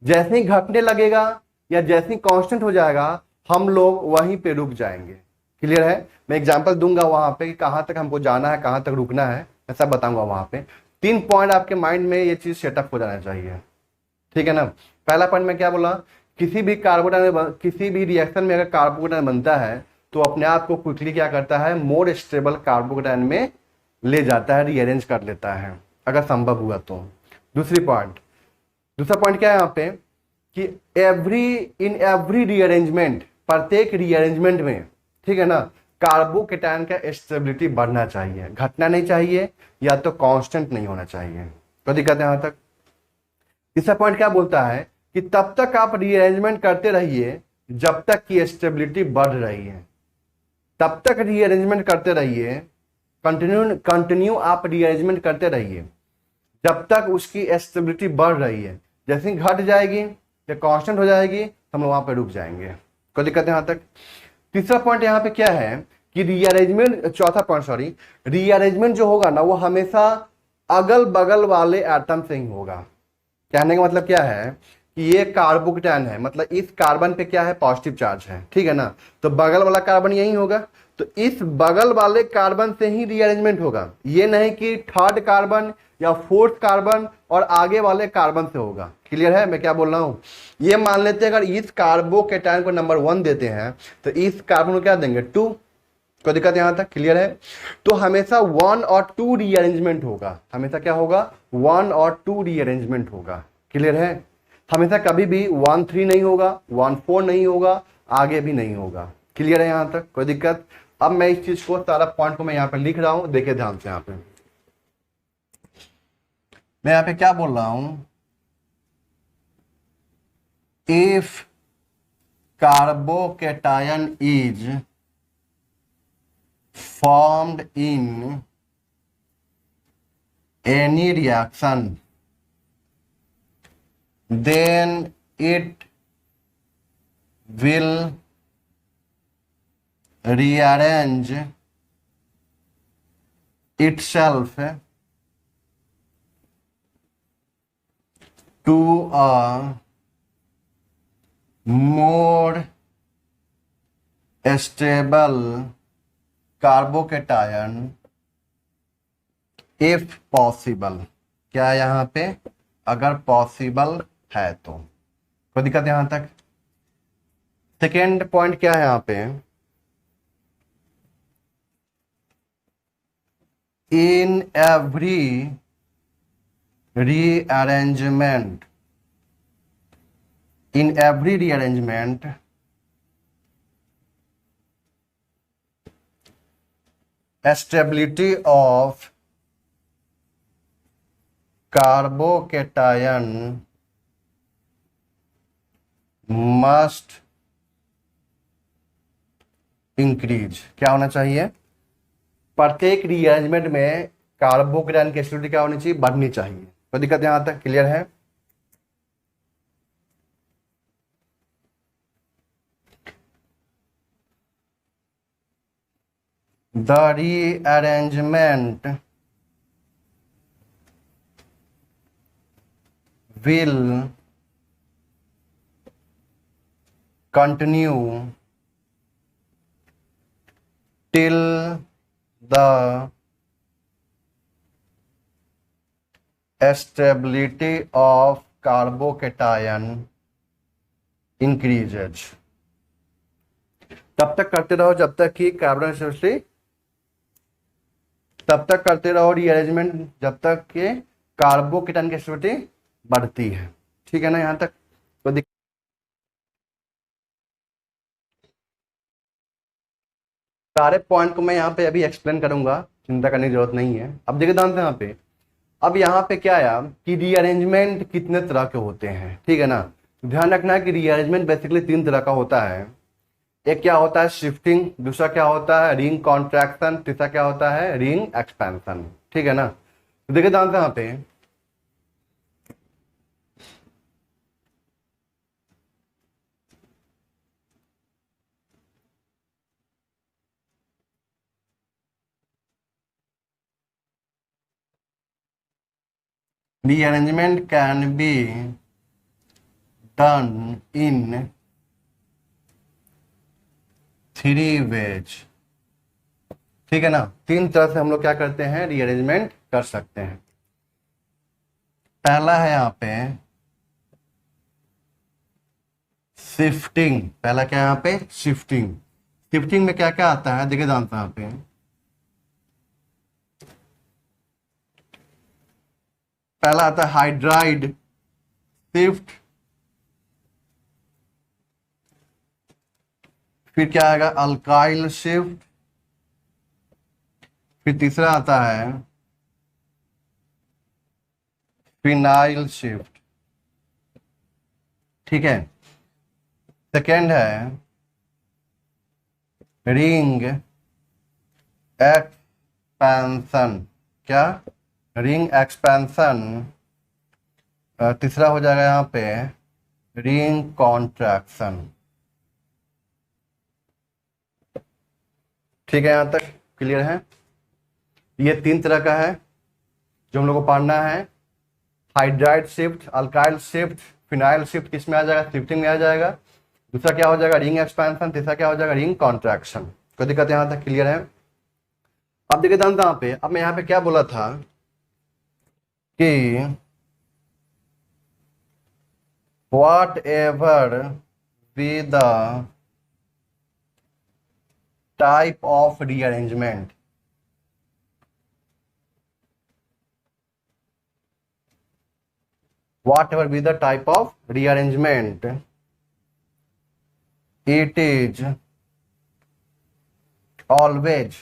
जैसे ही घटने लगेगा या जैसे ही कांस्टेंट हो जाएगा, हम लोग वहीं पे रुक जाएंगे। क्लियर है? मैं एग्जांपल दूंगा वहां पे कि कहां तक हमको जाना है, कहां तक रुकना है, ऐसा बताऊंगा वहां पे। 3 पॉइंट आपके माइंड में ये चीज सेटअप हो जाना चाहिए, ठीक है ना। पहला पॉइंट मैं क्या बोला, किसी भी कार्बोकेटायन, किसी भी रिएक्शन में अगर कार्बोकेटायन बनता है तो अपने आप को क्विकली क्या करता है, मोर स्टेबल कार्बोकेटायन में ले जाता है, रीअरेंज कर लेता है अगर संभव हुआ तो। दूसरा पॉइंट क्या है यहाँ पे कि इन एवरी रीअरेंजमेंट, प्रत्येक रीअरेंजमेंट में, ठीक है ना, कार्बोकेटायन का स्टेबिलिटी बढ़ना चाहिए, घटना नहीं चाहिए, या तो कांस्टेंट नहीं होना चाहिए। तो दिक्कत है यहां तक। तीसरा पॉइंट क्या बोलता है कि तब तक आप रीअरेंजमेंट करते रहिए जब तक की स्टेबिलिटी बढ़ रही है, तब तक रीअरेंजमेंट करते रहिए, कंटिन्यू आप रीअरेंजमेंट करते रहिए जब तक उसकी स्टेबिलिटी बढ़ रही है। जैसे ही घट जाएगी या कांस्टेंट हो जाएगी हम लोग वहां पर रुक जाएंगे। कोई दिक्कत है यहां तक? तीसरा पॉइंट यहाँ पे क्या है कि चौथा पॉइंट रीअरेंजमेंट जो होगा ना, वो हमेशा अगल बगल वाले एटम से ही होगा। कहने का मतलब क्या है कि ये कार्बोकेटायन है, मतलब इस कार्बन पे क्या है, पॉजिटिव चार्ज है, ठीक है ना, तो बगल वाला कार्बन यही होगा, तो इस बगल वाले कार्बन से ही रीअरेंजमेंट होगा। ये नहीं कि थर्ड कार्बन या फोर्थ कार्बन और आगे वाले कार्बन से होगा। क्लियर है मैं क्या बोल रहा हूं? ये मान लेते हैं अगर इस कार्बोकेटायन को नंबर 1 देते हैं तो इस कार्बन को क्या देंगे, 2। कोई दिक्कत यहां तक क्लियर है? तो हमेशा 1 और 2 रीअरेंजमेंट होगा, हमेशा क्या होगा, 1 और 2 रीअरेंजमेंट होगा। क्लियर है? हमेशा कभी भी 1 3 नहीं होगा, 1 4 नहीं होगा, आगे भी नहीं होगा। क्लियर है यहां तक? कोई दिक्कत? अब मैं इस चीज को, सारा पॉइंट को मैं यहां पे लिख रहा हूं, देखिए ध्यान से। यहां पे मैं यहां पे क्या बोल रहा हूं, if carbocation is formed in any reaction, then it will rearrange itself to a more stable carbocation if possible, क्या है यहाँ पे, अगर पॉसिबल है तो। कोई दिक्कत है यहाँ तक? सेकेंड पॉइंट क्या है यहाँ पे, in every rearrangement, in every rearrangement stability of carbocation must increase. क्या होना चाहिए, प्रत्येक रीअरेंजमेंट में कार्बोकेटायन की स्टेबिलिटी क्या होनी चाहिए, बढ़नी चाहिए। कोई दिक्कत यहां तक क्लियर है? The rearrangement will continue till the stability of carbocation increases। तब तक करते रहो जब तक कि कार्बन स्टेबिलिटी, तब तक करते रहो रीअरेंजमेंट जब तक कि कार्बोकेटायन की स्टेबिलिटी बढ़ती है। ठीक है ना यहां तक? तो सारे पॉइंट को मैं यहाँ पे अभी एक्सप्लेन करूंगा, चिंता करने की जरूरत नहीं है। अब देखिए ध्यान से यहाँ पे, अब यहाँ पे क्या आया कि रीअरेंजमेंट कितने तरह के होते हैं। ठीक है ना, ध्यान रखना है कि रीअरेंजमेंट बेसिकली 3 तरह का होता है। एक क्या होता है शिफ्टिंग, दूसरा क्या होता है रिंग कॉन्ट्रैक्शन, तीसरा क्या होता है रिंग एक्सपेंशन। ठीक है ना, तो देखिए ध्यान से यहाँ पे, rearrangement can be done in 3 ways। ठीक है ना, 3 तरह से हम लोग क्या करते हैं, रीअरेंजमेंट कर सकते हैं। पहला है यहाँ पे शिफ्टिंग। पहला क्या है यहाँ पे, शिफ्टिंग। शिफ्टिंग में क्या क्या आता है, देखिए जानते हैं यहाँ पे, पहला आता है हाइड्राइड शिफ्ट, फिर क्या आएगा अल्काइल शिफ्ट, फिर तीसरा आता है फिनाइल शिफ्ट। ठीक है, सेकेंड है रिंग एक्सपेंशन। क्या, रिंग एक्सपेंशन। तीसरा हो जाएगा यहाँ पे रिंग कॉन्ट्रैक्शन। ठीक है, यहां तक क्लियर है? ये 3 तरह का है जो हम लोग को पढ़ना है। Hydride shift, alkyl shift, phenyl shift किस में आ जाएगा, शिफ्टिंग में आ जाएगा। दूसरा क्या हो जाएगा रिंग एक्सपेंशन, तीसरा क्या हो जाएगा रिंग कॉन्ट्रैक्शन। कोई दिक्कत यहां तक क्लियर है? अब देखिए जानता यहाँ पे, अब मैं यहाँ पे क्या बोला था कि what ever be the type of rearrangement, whatever be the type of rearrangement, it is always,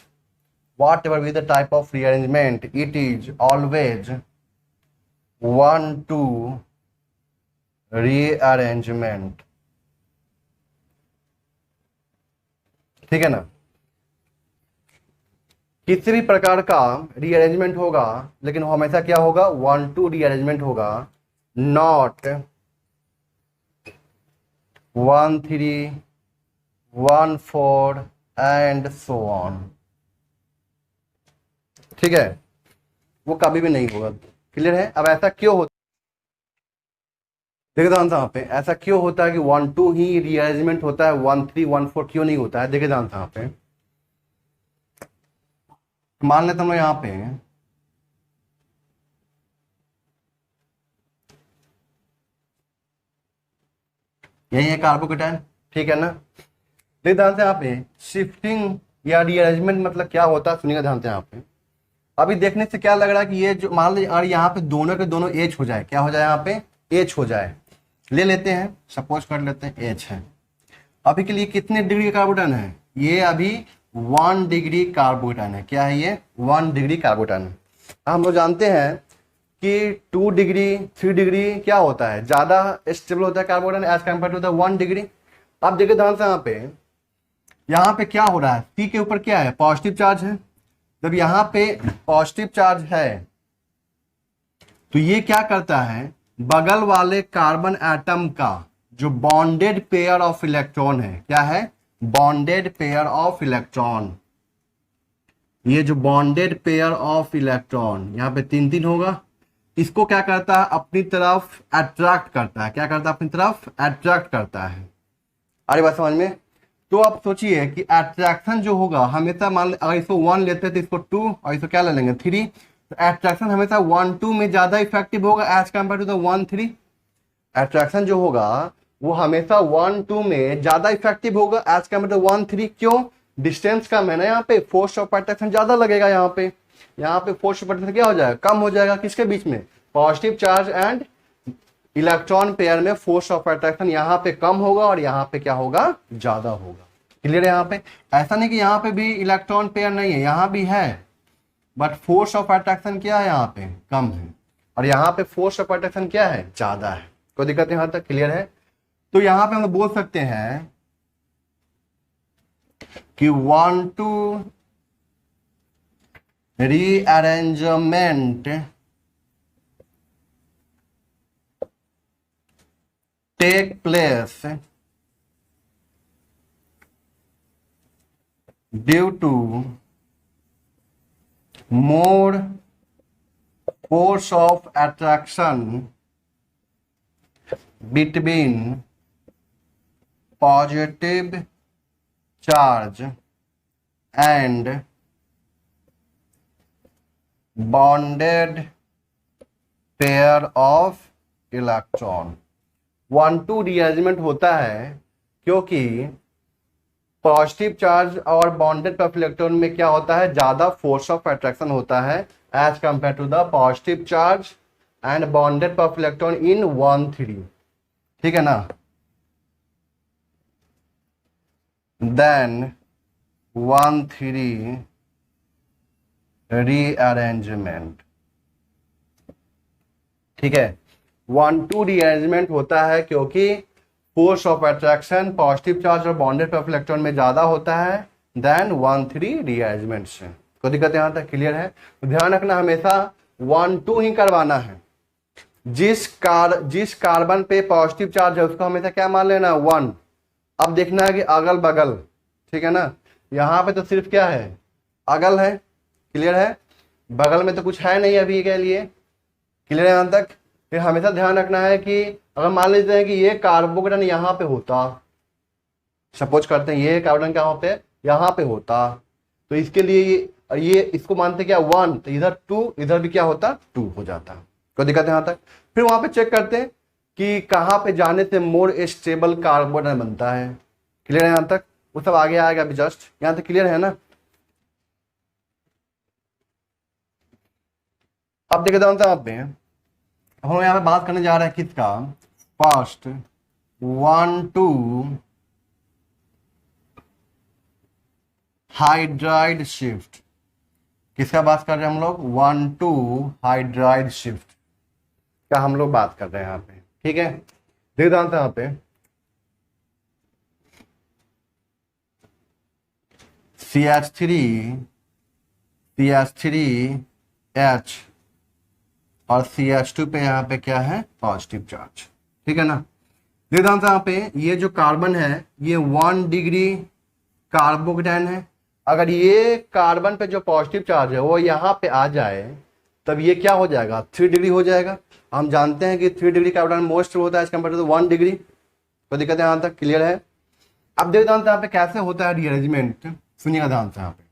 whatever be the type of rearrangement, it is always one to rearrangement। ठीक है ना, किसी भी प्रकार का रीअरेंजमेंट होगा लेकिन वो हमेशा क्या होगा, 1 to रीअरेंजमेंट होगा, नॉट 1 3 1 4 एंड सो ऑन। ठीक है, वो कभी भी नहीं होगा। क्लियर है? अब ऐसा क्यों होता, देखिए ध्यान से यहाँ पे, ऐसा क्यों होता है कि 1 2 ही रीअरेंजमेंट होता है, 1 3 1 4 क्यों नहीं होता है? देखिए ध्यान से यहाँ पे, मान लेते हम लोग यहाँ पे यही है कार्बोकेटाइन, ठीक है ना। देखिए ध्यान से यहाँ पे शिफ्टिंग या रीअरेंजमेंट मतलब क्या होता है, सुनिएगा ध्यान से। यहाँ पे अभी देखने से क्या लग रहा है कि ये जो मान लीजिए और यहाँ पे दोनों के दोनों एच हो जाए, क्या हो जाए यहाँ पे एच हो जाए, ले लेते हैं, सपोज कर लेते हैं एच है। अभी के लिए कितने डिग्री कार्बोटाइन है, ये अभी 1 डिग्री कार्बोटाइन है। क्या है ये 1 डिग्री कार्बोटाइन है। हम लोग जानते हैं कि 2 डिग्री 3 डिग्री क्या होता है, ज्यादा स्टेबल होता है carbocation as compare to the 1 degree. अब देखिए ध्यान से यहाँ पे क्या हो रहा है, सी के ऊपर क्या है पॉजिटिव चार्ज है। जब यहाँ पे पॉजिटिव चार्ज है तो ये क्या करता है, बगल वाले कार्बन एटम का जो बॉन्डेड पेयर ऑफ इलेक्ट्रॉन है, क्या है बॉन्डेड पेयर ऑफ इलेक्ट्रॉन, ये जो बॉन्डेड पेयर ऑफ इलेक्ट्रॉन यहाँ पे 3 होगा, इसको क्या करता है अपनी तरफ अट्रैक्ट करता है। क्या करता है अपनी तरफ अट्रैक्ट करता है। अरे बात समझ में। तो आप सोचिए कि अट्रैक्शन जो होगा हमेशा, मान अगर इसको 1 लेते हैं तो इसको 2 और इसको क्या ले लेंगे 3, तो अट्रैक्शन हमेशा 1 2 में ज्यादा इफेक्टिव होगा as compare to the 1 3। Attraction जो होगा वो हमेशा 1 2 में ज्यादा इफेक्टिव होगा एज कम्पेयर टू 1 3। क्यों, डिस्टेंस कम है ना, यहाँ पे फोर्स ऑफ अट्रैक्शन ज्यादा लगेगा। यहाँ पे फोर्स ऑफ अट्रैक्शन क्या हो जाएगा, कम हो जाएगा। किसके बीच में, positive charge and electron pair में फोर्स ऑफ अट्रैक्शन यहाँ पे कम होगा और यहाँ पे क्या होगा ज्यादा होगा। क्लियर है। यहाँ पे ऐसा नहीं कि यहाँ पे भी इलेक्ट्रॉन पेयर नहीं है, यहाँ भी है, बट फोर्स ऑफ अट्रैक्शन क्या है यहाँ पे कम है और यहाँ पे फोर्स ऑफ अट्रैक्शन क्या है ज्यादा है। कोई दिक्कत यहाँ तक क्लियर है। तो यहाँ पे हम बोल सकते हैं कि 1 2 rearrangement take place due to more force of attraction between positive charge and bonded pair of electron। 1 2 rearrangement होता है क्योंकि पॉजिटिव चार्ज और बॉन्डेड पेयर ऑफ इलेक्ट्रॉन में क्या होता है, ज्यादा फोर्स ऑफ अट्रैक्शन होता है as compare to the positive charge and bonded pair of electron in 1 3। ठीक है ना। देन 1 3 रीअरेंजमेंट, ठीक है। 1 2 रीअरेंजमेंट होता है क्योंकि force of attraction positive charge और बॉन्डेड पेयर ऑफ इलेक्ट्रॉन में ज्यादा होता है देन 1 3 रीअरेंजमेंट से। कोई दिक्कत यहाँ तक क्लियर है। तो ध्यान रखना हमेशा 1 2 ही करवाना है। जिस कार्बन पे पॉजिटिव चार्ज है उसको हमेशा क्या मान लेना 1। अब देखना है कि अगल बगल, ठीक है ना, यहाँ पे तो सिर्फ क्या है अगल है, क्लियर है, बगल में तो कुछ है नहीं अभी के लिए, क्लियर है यहाँ तक। फिर हमेशा ध्यान रखना है कि अगर मान लेते हैं कि ये कार्बोकेटाइन यहाँ पे होता, सपोज करते हैं ये कार्बोकेटाइन क्या पे यहाँ पे होता, तो इसके लिए ये इसको मानते क्या 1, तो इधर 2, इधर भी क्या होता 2 हो जाता। कोई दिक्कत है यहाँ तक। फिर वहां पे चेक करते हैं कि कहाँ पे जाने से मोर स्टेबल कार्बोकेटाइन बनता है। क्लियर है यहाँ तक। वो सब आगे आएगा अभी जस्ट, यहाँ तक क्लियर है ना। अब देखते हैं यहाँ पे हम यहाँ पे बात करने जा रहे हैं किसका, फर्स्ट 1 2 हाइड्राइड शिफ्ट। किसका बात कर रहे हैं हम लोग, 1 2 हाइड्राइड शिफ्ट का हम लोग बात कर रहे हैं यहाँ पे, ठीक है। देख दो यहाँ पे CH3H और CH2 पे यहाँ पे क्या है पॉजिटिव चार्ज, ठीक है ना। देखो यहाँ पे ये जो कार्बन है ये 1 डिग्री कार्बोकेटाइन है। अगर ये कार्बन पे जो पॉजिटिव चार्ज है वो यहाँ पे आ जाए तब ये क्या हो जाएगा 3 डिग्री हो जाएगा। हम जानते हैं कि 3 डिग्री कार्बोकेटाइन मोस्ट होता है एज कम्पेयर टू 1 डिग्री। कोई दिक्कत है यहाँ तक क्लियर है। अब देखो यहाँ पे कैसे होता है रीअरेंजमेंट, सुनिएगा ध्यान से। यहाँ पे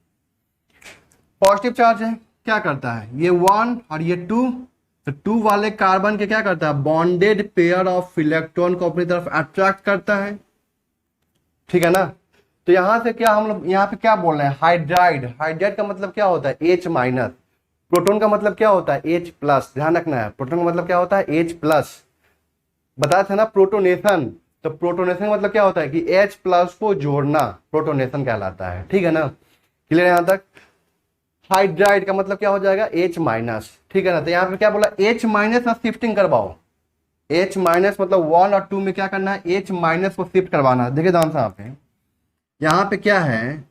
पॉजिटिव चार्ज है क्या करता है, ये 1 और ये 2 तो 2 वाले कार्बन के क्या करता है, बॉन्डेड पेयर ऑफ इलेक्ट्रॉन को अपनी तरफ अट्रैक्ट करता है, ठीक है ना। तो यहां से क्या हम लोग यहाँ पे क्या बोल रहे हैं, हाइड्राइड। हाइड्राइड का मतलब क्या होता है, H माइनस। प्रोटोन का मतलब क्या होता है, H प्लस। ध्यान रखना है, प्रोटोन का मतलब क्या होता है, H प्लस। बताया था ना प्रोटोनेशन, तो प्रोटोनेशन का मतलब क्या होता है कि H प्लस को जोड़ना प्रोटोनेशन कहलाता है, ठीक है ना। क्लियर यहां तक। हाइड्राइड का मतलब क्या हो जाएगा, H माइनस, ठीक है ना। तो यहाँ पे क्या बोला, H माइनस में शिफ्टिंग करवाओ। H माइनस मतलब 1 और 2 में क्या करना है, H माइनस को शिफ्ट करवाना। देखिए ध्यान से यहाँ पे क्या है,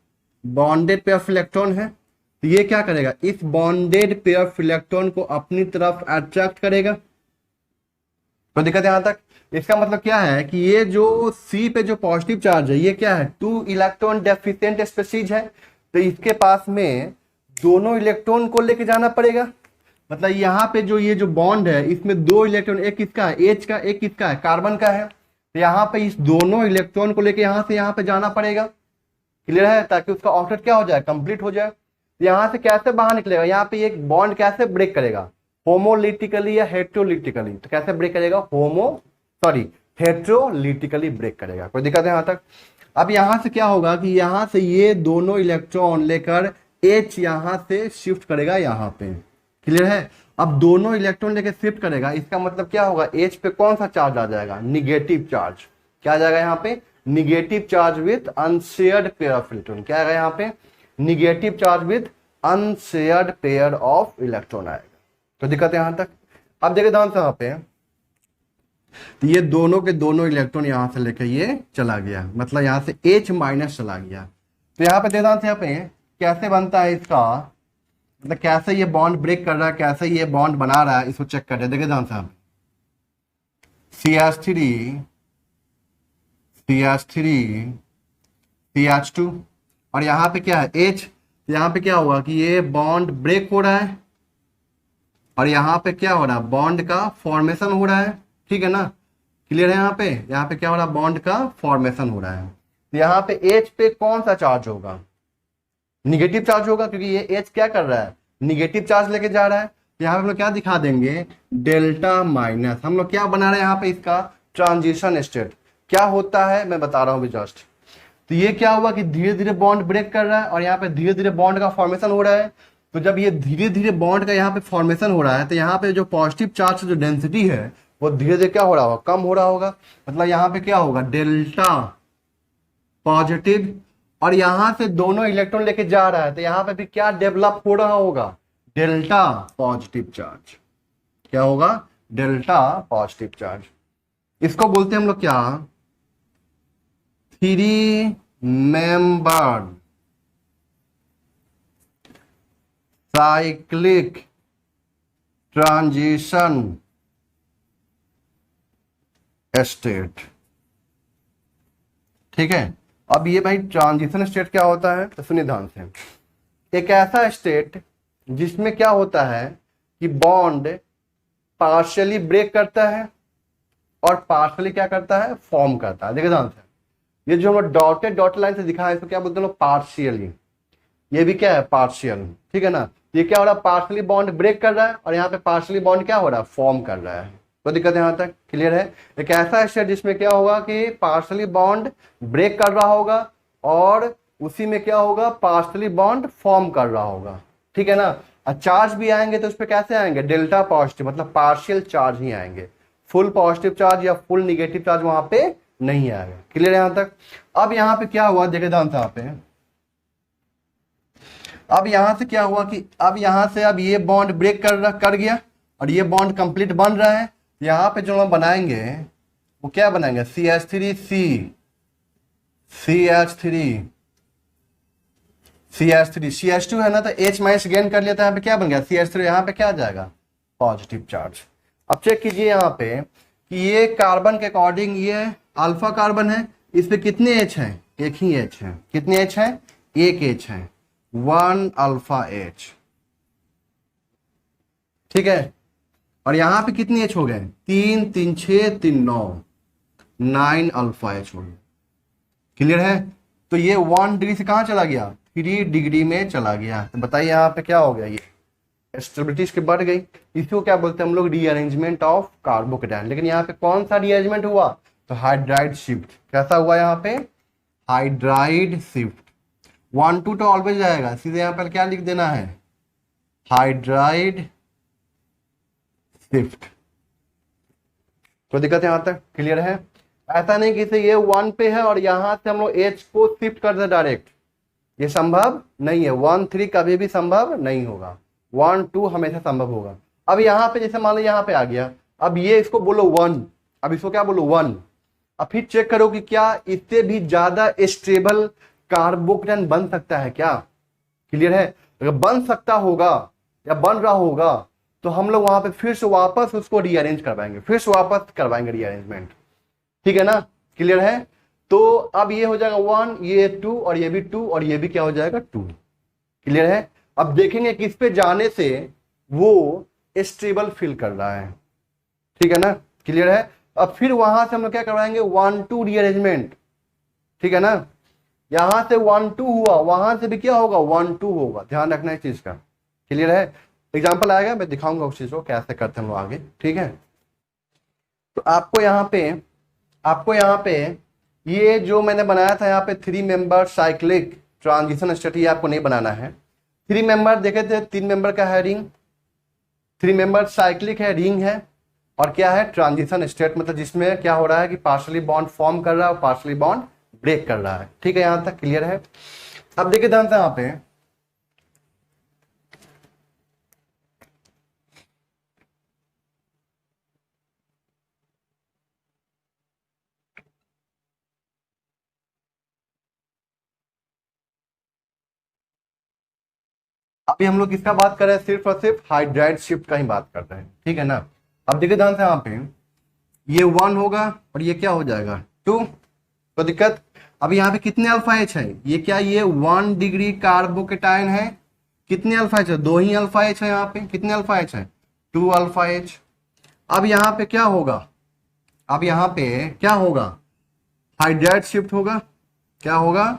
बॉन्डेड पेयर ऑफ इलेक्ट्रॉन है, तो ये क्या करेगा, इस बॉन्डेड पेयर ऑफ इलेक्ट्रॉन को अपनी तरफ अट्रैक्ट करेगा। तो दिक्कत यहां तक। इसका मतलब क्या है कि ये जो C पे जो पॉजिटिव चार्ज है, ये क्या है, 2 इलेक्ट्रॉन डेफिशिएंट स्पीशीज है, तो इसके पास में दोनों इलेक्ट्रॉन को लेके जाना पड़ेगा। मतलब यहाँ पे जो ये जो बॉन्ड है, इसमें 2 इलेक्ट्रॉन, एक किसका है, H का, एक किसका है, कार्बन का है। तो यहाँ पे इस दोनों इलेक्ट्रॉन को लेके यहाँ से यहाँ पे जाना पड़ेगा। क्लियर है, ताकि उसका ऑक्टेट क्या हो जाए, कंप्लीट हो जाए। तो यहाँ से कैसे बाहर निकलेगा, यहाँ पे एक बॉन्ड कैसे ब्रेक करेगा, होमोलिटिकली या हेट्रोलिटिकली। तो कैसे ब्रेक करेगा, हेट्रोलिटिकली ब्रेक करेगा। कोई दिक्कत है यहाँ तक। अब यहाँ से क्या होगा कि यहाँ से ये दोनों इलेक्ट्रॉन लेकर H यहाँ से शिफ्ट करेगा यहाँ पे। क्लियर है। अब दोनों इलेक्ट्रॉन लेकर शिफ्ट करेगा, इसका मतलब क्या होगा, H पे कौन सा चार्ज आ जाएगा, निगेटिव चार्ज। क्या आ जाएगा यहाँ पे, negative charge with unshared pair of electron. क्या आएगा यहाँ पे, negative charge with unshared pair of electron आएगा। तो दिक्कत है यहां तक। अब देखिए ध्यान से यहाँ पे, तो ये दोनों के दोनों इलेक्ट्रॉन यहां से लेकर ये चला गया, मतलब यहां से H माइनस चला गया। तो यहाँ पे देखिए ध्यान से, यहाँ पे कैसे बनता है इसका, मतलब कैसे ये बॉन्ड ब्रेक कर रहा है, कैसे ये बॉन्ड बना रहा है, इसको चेक कर रहे हैं। देखिए ध्यान से, CH3 CH2 और यहाँ पे क्या है, H। यहाँ पे क्या हुआ कि ये बॉन्ड ब्रेक हो रहा है और यहाँ पे क्या हो रहा है, बॉन्ड का फॉर्मेशन हो रहा है, ठीक है ना। क्लियर है। यहाँ पे क्या हो रहा है, बॉन्ड का फॉर्मेशन हो रहा है। तो यहाँ पे H पे कौन सा चार्ज होगा, निगेटिव चार्ज होगा, क्योंकि ये H क्या कर रहा है, निगेटिव चार्ज लेके जा रहा है। तो यहाँ पे हम लोग क्या दिखा देंगे, डेल्टा माइनस। हम लोग क्या बना रहे हैं यहाँ पे, इसका ट्रांजिशन स्टेट। क्या होता है मैं बता रहा हूँ जस्ट। तो ये क्या हुआ कि धीरे धीरे बॉन्ड ब्रेक कर रहा है और यहाँ पे धीरे धीरे बॉन्ड का फॉर्मेशन हो रहा है। तो जब ये धीरे धीरे बॉन्ड का यहाँ पे फॉर्मेशन हो रहा है, तो यहाँ पे जो पॉजिटिव चार्ज जो डेंसिटी है वो धीरे धीरे क्या हो रहा होगा, कम हो रहा होगा। मतलब यहाँ पे क्या होगा, डेल्टा पॉजिटिव, और यहाँ से दोनों इलेक्ट्रॉन लेके जा रहा है, तो यहाँ पे भी क्या डेवलप हो रहा होगा, डेल्टा पॉजिटिव चार्ज। क्या होगा, डेल्टा पॉजिटिव चार्ज। इसको बोलते हैं हम लोग क्या, 3 मेंबर साइक्लिक ट्रांजिशन स्टेट। ठीक है। अब ये भाई ट्रांजिशन स्टेट क्या होता है, तो सुनिए ध्यान से। एक ऐसा स्टेट जिसमें क्या होता है कि बॉन्ड पार्शियली ब्रेक करता है और पार्शियली क्या करता है, फॉर्म करता है। देखिए ध्यान से, ये जो हम डॉटेड लाइन से दिखा है इसको क्या बोलते हैं लोग, पार्शियली। ये भी क्या है, पार्शियल। ठीक है ना। ये क्या हो रहा है, पार्शियली बॉन्ड ब्रेक कर रहा है और यहाँ पे पार्शियली बॉन्ड क्या हो रहा है, फॉर्म कर रहा है। कोई दिक्कत है यहाँ तक, क्लियर है। एक ऐसा स्टेट जिसमें क्या होगा कि पार्शियली बॉन्ड ब्रेक कर रहा होगा और उसी में क्या होगा, पार्शियली बॉन्ड फॉर्म कर रहा होगा। ठीक है ना। और चार्ज भी आएंगे तो उस पर कैसे आएंगे, डेल्टा पॉजिटिव, मतलब पार्शियल चार्ज ही आएंगे। फुल पॉजिटिव चार्ज या फुल निगेटिव चार्ज वहां पे नहीं आएगा। क्लियर है यहां तक। अब यहाँ पे क्या हुआ, देखे ध्यान से यहाँ पे, अब यहां से क्या हुआ कि अब यहां से अब ये बॉन्ड ब्रेक कर गया और ये बॉन्ड कंप्लीट बन रहा है। यहां पे जो हम बनाएंगे वो क्या बनाएंगे, CH2 है ना, तो H माइनस गेन कर लिया था, यहाँ पे क्या बन गया CH3। यहाँ पे क्या आ जाएगा, पॉजिटिव चार्ज। अब चेक कीजिए यहाँ पे कि ये कार्बन के अकॉर्डिंग ये अल्फा कार्बन है, इस पे कितने H हैं, एक ही H है। कितने H हैं, एक H है, 1 अल्फा H। ठीक है। और यहां पे कितने H हो गए, 3 3 6 3 9 अल्फा H हो गए। क्लियर है। तो ये 1 डिग्री से कहां चला गया, 3 डिग्री में चला गया। तो बताइए यहाँ पे क्या हो गया, ये स्टेबिलिटी इसकी बढ़ गई, इसको क्या बोलते हैं हम लोग, रीअरेंजमेंट ऑफ कार्बोकेटायन। लेकिन यहाँ पे कौन सा रीअरेंजमेंट हुआ, तो हाइड्राइड शिफ्ट। कैसा हुआ यहाँ पे, हाइड्राइड शिफ्ट। 1 2 तो ऑलवेज आएगा, सीधे यहाँ पर क्या लिख देना है, हाइड्राइड शिफ्ट। तो दिक्कत यहाँ तक क्लियर है। ऐसा नहीं कि ये 1 पे है और यहां से हम लोग H को शिफ्ट कर दे डायरेक्ट, ये संभव नहीं है। 1 3 कभी भी संभव नहीं होगा, 1 2 हमेशा संभव होगा। अब यहाँ पे जैसे मान लो यहाँ पे आ गया, अब ये इसको बोलो 1, अब इसको क्या बोलो 1। अब फिर चेक करो कि क्या इससे भी ज्यादा स्टेबल कार्बोकेटायन बन सकता है क्या, क्लियर है। अगर बन सकता होगा या बन रहा होगा तो हम लोग वहां पे फिर से वापस उसको रीअरेंज करवाएंगे, फिर से वापस करवाएंगे रीअरेंजमेंट, ठीक है ना, क्लियर है। तो अब ये हो जाएगा 1, ये 2 और ये भी 2 और ये भी क्या हो जाएगा 2, क्लियर है। अब देखेंगे किस पे जाने से वो स्टेबल फील कर रहा है, ठीक है ना, क्लियर है। अब फिर वहां से हम लोग क्या करवाएंगे, 1 2 रीअरेंजमेंट, ठीक है ना। यहां से 1 2 हुआ, वहां से भी क्या होगा 1 2 होगा, ध्यान रखना इस चीज का, क्लियर है। एग्जाम्पल आएगा, मैं दिखाऊंगा उस चीज को कैसे करते हैं हम लोग आगे, ठीक है। तो आपको यहाँ पे ये जो मैंने बनाया था यहाँ पे 3 मेंबर साइक्लिक ट्रांजिशन स्टेट, आपको नहीं बनाना है। 3 मेंबर देखे थे, 3 मेंबर का है रिंग, 3 मेंबर साइक्लिक है, रिंग है, और क्या है ट्रांजिशन स्टेट, मतलब जिसमें क्या हो रहा है कि पार्शली बॉन्ड फॉर्म कर रहा है और पार्शली बॉन्ड ब्रेक कर रहा है, ठीक है, यहां तक क्लियर है। अब देखिए ध्यान से यहाँ पे अभी हम लोग किसका बात कर रहे हैं, सिर्फ और सिर्फ हाइड्राइड शिफ्ट का ही बात कर रहे हैं, ठीक है ना। अब देखिए ध्यान से यहाँ पे ये 1 होगा और ये क्या हो जाएगा 2, तो दिक्कत। अब यहाँ पे कितने अल्फा एच है, ये क्या, ये 1 डिग्री कार्बोकेटायन है, कितने अल्फा एच है, 2 ही अल्फा एच है यहाँ पे, कितने अल्फा एच है 2 अल्फा एच। अब यहाँ पे क्या होगा, अब यहाँ पे क्या होगा, हाइड्राइड शिफ्ट होगा, क्या होगा,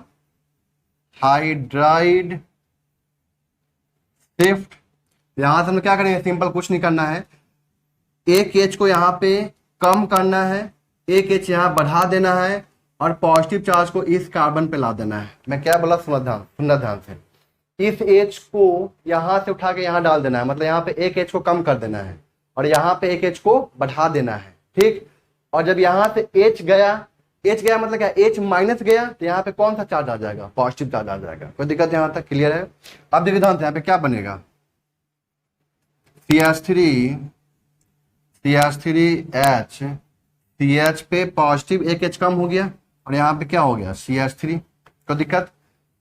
हाइड्राइड शिफ्ट। यहां से हम क्या करेंगे, सिंपल कुछ नहीं करना है, एक एच को यहाँ पे कम करना है, एक एच यहाँ बढ़ा देना है और पॉजिटिव चार्ज को इस कार्बन पे ला देना है। मैं क्या बोला, सुनना ध्यान से, इस एच को यहां से उठा के यहाँ डाल देना है, मतलब यहाँ पे एक एच को कम कर देना है और यहाँ पे एक एच को बढ़ा देना है, ठीक। और जब यहाँ से एच गया मतलब क्या, एच माइनस गया तो यहाँ पे कौन सा चार्ज आ जाएगा, पॉजिटिव चार्ज आ जाएगा। कोई दिक्कत यहाँ तक क्लियर है। अब देखिए ध्यान से यहाँ पे क्या बनेगा, CH3H, CH पे पॉजिटिव एक एच कम हो गया और यहाँ पे क्या हो गया CH3, तो दिक्कत।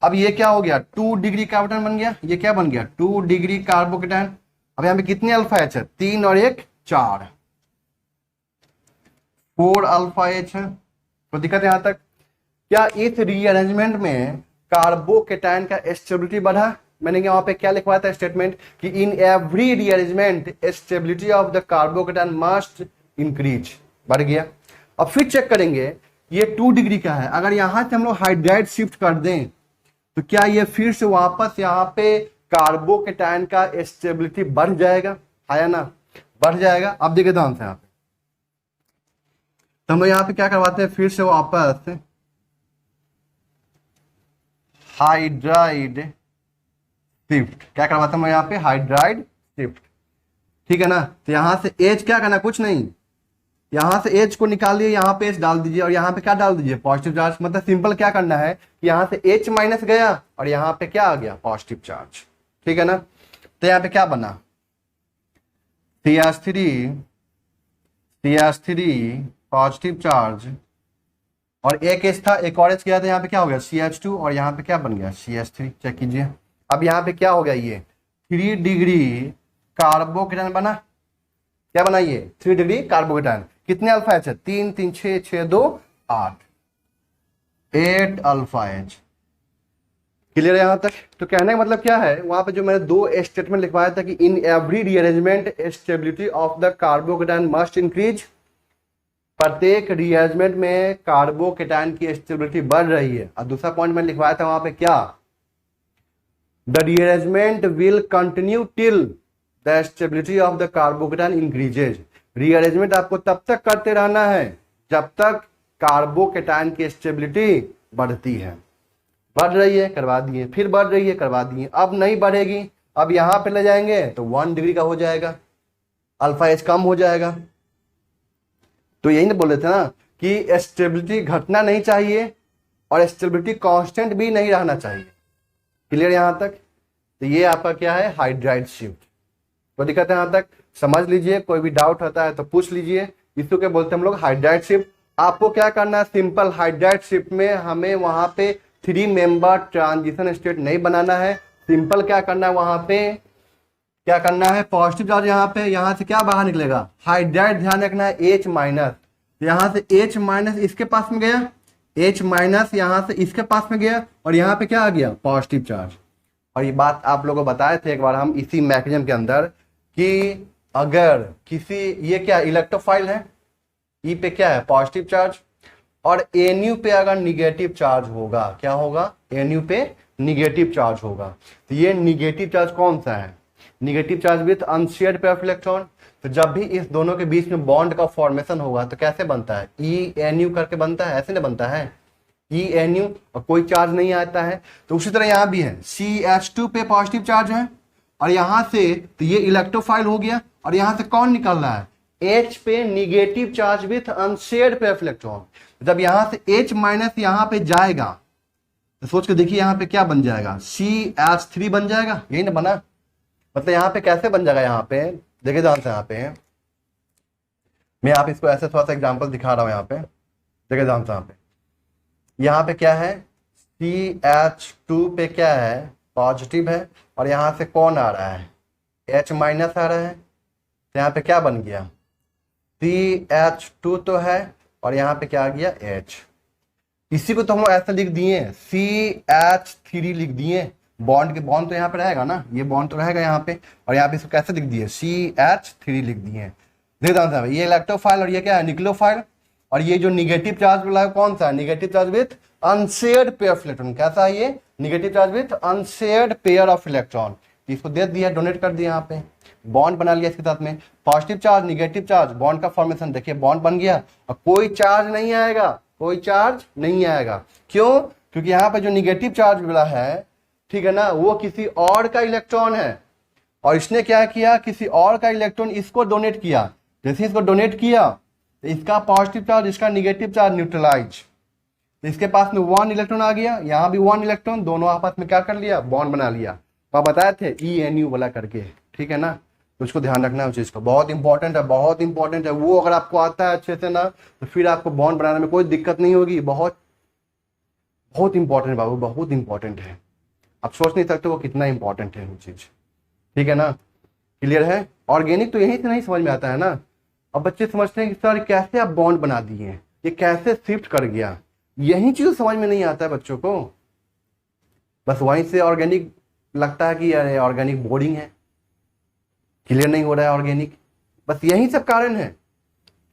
अब ये क्या हो गया 2 डिग्री कार्बोकेटायन बन गया, ये क्या बन गया 2 डिग्री कार्बोकेटायन। अब यहाँ पे कितने अल्फा एच है, 3 और 1 4, 4 अल्फा एच है, तो दिक्कत यहां तक। क्या इस रीअरेंजमेंट में कार्बोकेटायन का स्टेबिलिटी बढ़ा, मैंने वहां पे क्या लिखवाया था स्टेटमेंट कि in every rearrangement stability of the carbocation must increase, बढ़ गया। अब फिर चेक करेंगे ये 2 डिग्री का है, अगर यहां से हम लोग हाइड्राइड शिफ्ट कर दें तो क्या ये फिर से वापस यहाँ पे कार्बोकेटायन का स्टेबिलिटी बढ़ जाएगा, आया ना, बढ़ जाएगा। अब देखिए ध्यान से यहाँ पे, तो हम लोग यहाँ पे क्या करवाते हैं, फिर से वापस हाइड्राइड शिफ्ट, क्या करवाते हैं यहाँ पे हाइड्राइड शिफ्ट, ठीक है ना। तो यहां से एच क्या करना, कुछ नहीं, यहां से एच को निकालिए, यहाँ पे एच डाल दीजिए और यहाँ पे क्या डाल दीजिए पॉजिटिव चार्ज, मतलब सिंपल क्या करना है कि यहाँ से एच माइनस गया और यहाँ पे क्या आ गया पॉजिटिव चार्ज, ठीक है ना। तो यहाँ पे क्या बना CH3 पॉजिटिव चार्ज और एक एच था, एक और एच गया था, यहाँ पे क्या हो गया CH2 और यहाँ पे क्या बन गया CH3, चेक कीजिए। अब यहाँ पे क्या हो गया, ये 3 डिग्री कार्बोकेटायन बना, क्या बना ये 3 डिग्री कार्बोकेटायन। कितने अल्फा एच है, 3 3 6 6 2 8, 8 अल्फा एच, क्लियर है यहां तक। तो कहने का मतलब क्या है, वहां पे जो मैंने 2 स्टेटमेंट लिखवाया था कि in every rearrangement stability of the carbocation must increase, प्रत्येक रीअरेंजमेंट में कार्बोकेटायन की स्टेबिलिटी बढ़ रही है। और दूसरा पॉइंट मैंने लिखवाया था वहां पे क्या, the rearrangement will continue till the stability of the carbocation increases. Rearrangement आपको तब तक करते रहना है जब तक कार्बोकेटाइन की स्टेबिलिटी बढ़ती है। बढ़ रही है, करवा दिए, फिर बढ़ रही है, करवा दिए, अब नहीं बढ़ेगी, अब यहां पे ले जाएंगे तो 1 डिग्री का हो जाएगा, अल्फा एच कम हो जाएगा। तो यही ना बोले थे ना कि स्टेबिलिटी घटना नहीं चाहिए और स्टेबिलिटी कांस्टेंट भी नहीं रहना चाहिए। क्लियर यहां तक? तो ये आपका क्या है, हाइड्राइड शिफ्ट। तो दिक्कत है यहां तक, समझ लीजिए, कोई भी डाउट होता है तो पूछ लीजिए। इसको क्या बोलते हैं हम लोग, हाइड्राइड शिफ्ट। आपको क्या करना है, सिंपल हाइड्राइड शिफ्ट में हमें वहां पे 3 मेंबर ट्रांजिशन स्टेट नहीं बनाना है। सिंपल क्या करना है, वहां पे क्या करना है, पॉजिटिव चार्ज यहाँ पे, यहां से क्या बाहर निकलेगा, हाइड्राइड, ध्यान रखना है H माइनस, यहां से H माइनस इसके पास में गया, H माइनस यहां से इसके पास में गया और यहाँ पे क्या आ गया, पॉजिटिव चार्ज। और ये बात आप लोगों को बताए थे एक बार हम इसी मैकेनिज्म के अंदर कि अगर किसी, ये क्या इलेक्ट्रोफाइल है, ई पे क्या है पॉजिटिव चार्ज, और एनयू पे अगर निगेटिव चार्ज होगा, क्या होगा, एनयू पे निगेटिव चार्ज होगा। तो ये निगेटिव चार्ज कौन सा है, negative charge with unshared pair of electron. तो जब भी इस दोनों के बीच में बॉन्ड का फॉर्मेशन होगा तो कैसे बनता है, ई एन यू करके बनता है, ऐसे ना बनता है, ई एन यू, और कोई चार्ज नहीं आता है। तो उसी तरह यहां भी है, CH2 पे पॉजिटिव चार्ज है और यहां से तो ये इलेक्ट्रोफाइल हो गया, और यहां से कौन निकल रहा है, H पे negative charge with unshared pair of electron. जब यहां से H माइनस यहां पे जाएगा तो सोच के देखिए यहां पे क्या बन जाएगा, CH3 बन जाएगा, यही ना बना। मतलब यहाँ पे कैसे बन जाएगा, यहाँ पे देखिए ध्यान से, यहाँ पे मैं आप इसको ऐसे थोड़ा सा एग्जांपल दिखा रहा हूँ। यहाँ पे देखिए ध्यान से, यहाँ पे क्या है, CH2 पे क्या है, पॉजिटिव है, और यहाँ से कौन आ रहा है, H माइनस आ रहा है। तो यहाँ पे क्या बन गया, CH2 तो है और यहाँ पे क्या आ गया, H। इसी को तो हम ऐसे लिख दिए, CH3 लिख दिए। बॉन्ड के बॉन्ड तो यहाँ पे रहेगा ना, ये बॉन्ड तो रहेगा यहाँ पे, और यहाँ पे इसको कैसे लिख दिए, CH3 लिख दिए। देखिए ये इलेक्ट्रोफाइल और ये क्या है, निक्लोफाइल। और ये जो निगेटिव चार्ज वाला है कौन सा है, negative charge with unshared pair of electron. कैसा है ये, negative charge with unshared pair of electron. इसको दे दिया, डोनेट कर दिया, यहाँ पे बॉन्ड बना लिया इसके साथ में, positive charge negative charge, bond का फॉर्मेशन देखिए, बॉन्ड बन गया और कोई चार्ज नहीं आएगा, कोई चार्ज नहीं आएगा। क्यों, क्योंकि यहाँ पे जो निगेटिव चार्ज वाला है, ठीक है ना, वो किसी और का इलेक्ट्रॉन है और इसने क्या किया, किसी और का इलेक्ट्रॉन इसको डोनेट किया। जैसे इसको डोनेट किया तो इसका पॉजिटिव चार्ज, इसका निगेटिव चार्ज न्यूट्रलाइज, तो इसके पास में 1 इलेक्ट्रॉन आ गया, यहाँ भी 1 इलेक्ट्रॉन, दोनों आपस में क्या कर लिया, बॉन्ड बना लिया। तो आप बताए थे ENU वाला करके, ठीक है ना। तो उसको ध्यान रखना है उस चीज को, बहुत इंपॉर्टेंट है, बहुत इंपॉर्टेंट है। वो अगर आपको आता है अच्छे से ना तो फिर आपको बॉन्ड बनाने में कोई दिक्कत नहीं होगी। बहुत बहुत इंपॉर्टेंट बाबू, बहुत इंपॉर्टेंट है, आप सोच नहीं सकते वो कितना इंपॉर्टेंट है वो चीज, ठीक है ना। क्लियर है। ऑर्गेनिक तो यहीं से नहीं समझ में आता है ना। अब बच्चे समझते हैं कि सर कैसे आप बॉन्ड बना दिए, ये कैसे शिफ्ट कर गया, यही चीज समझ में नहीं आता है बच्चों को। बस वहीं से ऑर्गेनिक लगता है कि अरे ऑर्गेनिक बोरिंग है, क्लियर नहीं हो रहा है ऑर्गेनिक। बस यही सब कारण है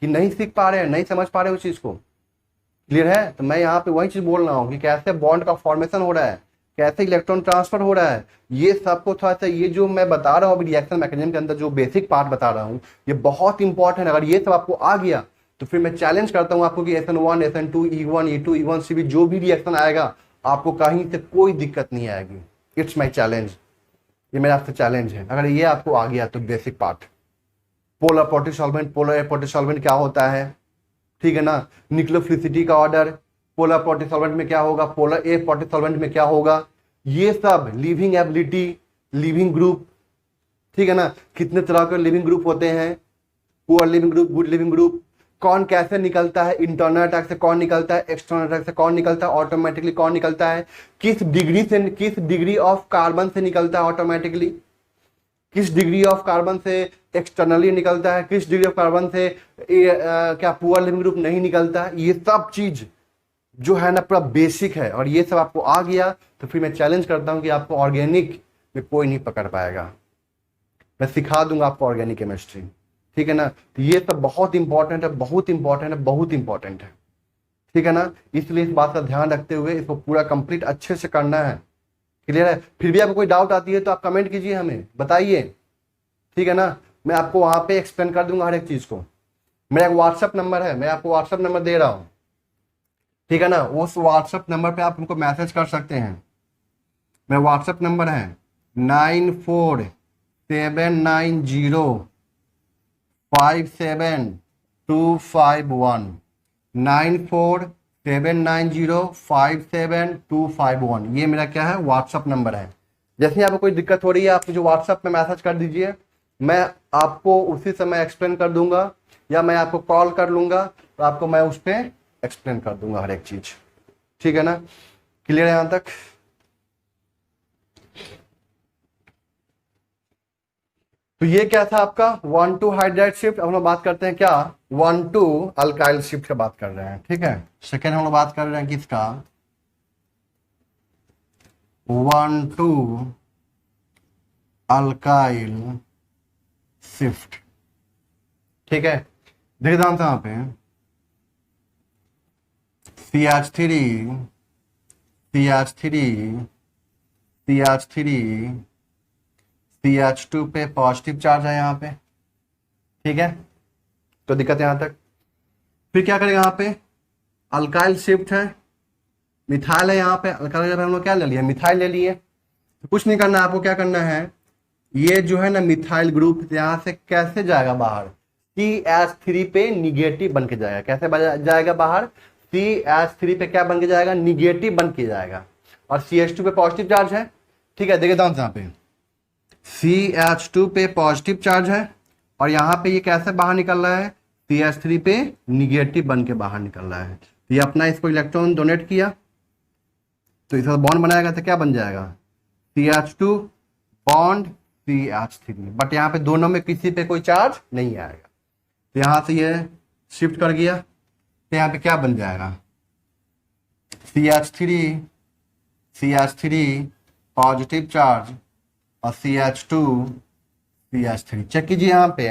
कि नहीं सीख पा रहे हैं, नहीं समझ पा रहे उस चीज को। क्लियर है। तो मैं यहाँ पे वही चीज बोल रहा हूँ कि कैसे बॉन्ड का फॉर्मेशन हो रहा है, कैसे इलेक्ट्रॉन ट्रांसफर हो रहा है, ये सबको थोड़ा सा, ये जो मैं बता रहा हूँ अभी रिएक्शन मैकेनिज्म के अंदर जो बेसिक पार्ट बता रहा हूँ, ये बहुत इंपॉर्टेंट है। अगर ये सब आपको आ गया तो फिर मैं चैलेंज करता हूँ आपको कि SN1 SN2 E1 E2 E1 CB जो भी रिएक्शन आएगा आपको कहीं से कोई दिक्कत नहीं आएगी। इट्स माई चैलेंज, ये मेरा आपसे चैलेंज है। अगर ये आपको आ गया तो basic part, polar protic solvent, polar protic solvent क्या होता है, ठीक है ना, न्यूक्लियोफिलिसिटी का ऑर्डर, पोलर प्रोटिक सॉल्वेंट में क्या होगा, पोलर ए प्रोटिक सॉल्वेंट में क्या होगा, ये सब लिविंग एबिलिटी, लिविंग ग्रुप, ठीक है ना, कितने तरह के लिविंग ग्रुप होते हैं, poor leaving group, good leaving group, कौन कैसे निकलता है, इंटरनल अटैक से कौन निकलता है, एक्सटर्नल अटैक से कौन निकलता है, ऑटोमेटिकली कौन निकलता है, किस डिग्री से, किस डिग्री ऑफ कार्बन से निकलता है ऑटोमेटिकली, किस डिग्री ऑफ कार्बन से एक्सटर्नली निकलता है, किस डिग्री ऑफ कार्बन से क्या पुअर लिविंग ग्रुप नहीं निकलता है। ये सब चीज जो है ना पूरा बेसिक है, और ये सब आपको आ गया तो फिर मैं चैलेंज करता हूं कि आपको ऑर्गेनिक में कोई नहीं पकड़ पाएगा। मैं सिखा दूंगा आपको ऑर्गेनिक केमिस्ट्री, ठीक है ना। तो ये सब बहुत इंपॉर्टेंट है, बहुत इंपॉर्टेंट है, बहुत इंपॉर्टेंट है, ठीक है ना। इसलिए इस बात का ध्यान रखते हुए इसको पूरा कंप्लीट अच्छे से करना है। क्लियर है। फिर भी आपको कोई डाउट आती है तो आप कमेंट कीजिए, हमें बताइए, ठीक है ना। मैं आपको वहां पे एक्सप्लेन कर दूंगा हर एक चीज को। मेरा एक व्हाट्सअप नंबर है, मैं आपको व्हाट्सअप नंबर दे रहा हूँ, ठीक है ना। उस व्हाट्सअप नंबर पे आप हमको मैसेज कर सकते हैं। मेरा व्हाट्सअप नंबर है 9479057251, 9479057251। ये मेरा क्या है, व्हाट्सअप नंबर है। जैसे ही आपको कोई दिक्कत हो रही है, आप मुझे व्हाट्सअप में मैसेज कर दीजिए, मैं आपको उसी समय एक्सप्लेन कर दूंगा, या मैं आपको कॉल कर लूंगा तो आपको मैं उस पर एक्सप्लेन कर दूंगा हर एक चीज, ठीक है ना। क्लियर है यहां तक? तो ये क्या था आपका 1,2 हाइड्राइड शिफ्ट। अब हम लोग बात करते हैं क्या, 1,2 अल्काइल शिफ्ट की बात कर रहे हैं, ठीक है। सेकेंड हम लोग बात कर रहे हैं किसका, 1,2 अल्काइल शिफ्ट, ठीक है। देखिए ध्यान से यहाँ पे CH3 CH3 CH3 CH2 पे पॉजिटिव चार्ज है यहाँ पे, ठीक है। तो दिक्कत है यहाँ तक। फिर क्या करेंगे, यहाँ पे अल्काइल शिफ्ट है, मिथाइल है यहाँ पे। अल्काइल हम लोग क्या ले लिए, मिथाइल ले लिए। तो कुछ नहीं करना है आपको, क्या करना है, ये जो है ना मिथाइल ग्रुप यहाँ से कैसे जाएगा बाहर, CH3 पे निगेटिव बन के जाएगा। कैसे जाएगा बाहर, CH3 पे क्या बन के जाएगा, निगेटिव बन के जाएगा, और CH2 पे पॉजिटिव चार्ज है, ठीक है। देखिए ध्यान से यहाँ पे CH2 पे पॉजिटिव चार्ज है, और यहाँ पे ये कैसे बाहर निकल रहा है, CH3 पे निगेटिव बन के बाहर निकल रहा है। तो ये अपना इसको इलेक्ट्रॉन डोनेट किया, तो इसका बॉन्ड बनाएगा तो क्या बन जाएगा, CH2 बॉन्ड CH3, बट यहाँ पे दोनों में किसी पे कोई चार्ज नहीं आएगा। तो यहाँ से ये शिफ्ट कर गया, तो यहाँ पे क्या बन जाएगा, CH3 पॉजिटिव चार्ज और CH3 चेक कीजिए यहाँ पे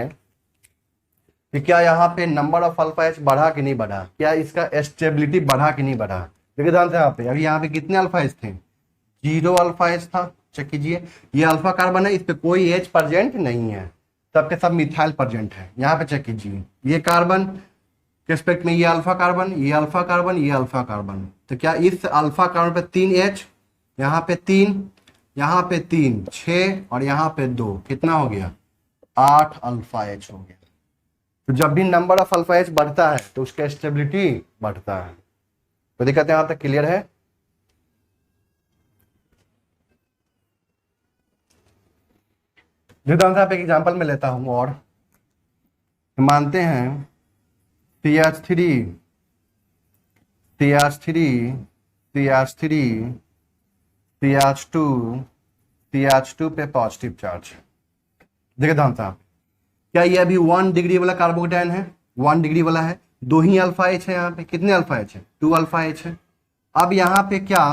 कि क्या यहाँ पे नंबर ऑफ अल्फा एच बढ़ा कि नहीं बढ़ा, क्या इसका स्टेबिलिटी बढ़ा कि नहीं बढ़ा। देखिए ध्यान से यहाँ पे, अभी यहाँ पे कितने अल्फा एच थे, 0 अल्फा एच था। चेक कीजिए, ये अल्फा कार्बन है, इस पे कोई एच प्रेजेंट नहीं है, सबके सब मिथाइल प्रेजेंट है। यहाँ पे चेक कीजिए, ये कार्बन के रिस्पेक्ट में ये अल्फा कार्बन, ये अल्फा कार्बन, ये अल्फा कार्बन। तो क्या इस अल्फा कार्बन पे 3 एच, यहाँ पे 3, यहाँ पे 3, 6, और यहाँ पे 2, कितना हो गया, 8 अल्फा एच हो गया। तो जब भी नंबर ऑफ अल्फा एच बढ़ता है तो उसका स्टेबिलिटी बढ़ता है। तो दिक्कत यहाँ तक क्लियर है। एक एग्जांपल में लेता हूं, और मानते हैं CH3 CH2 पे पॉजिटिव चार्ज। देखिए ध्यान से आप, क्या ये अभी 1 डिग्री वाला कार्बोकेटायन है, 1 डिग्री वाला है, 2 ही अल्फा एच है। यहाँ पे कितने अल्फा एच है, 2 अल्फा एच है। अब यहाँ पे क्या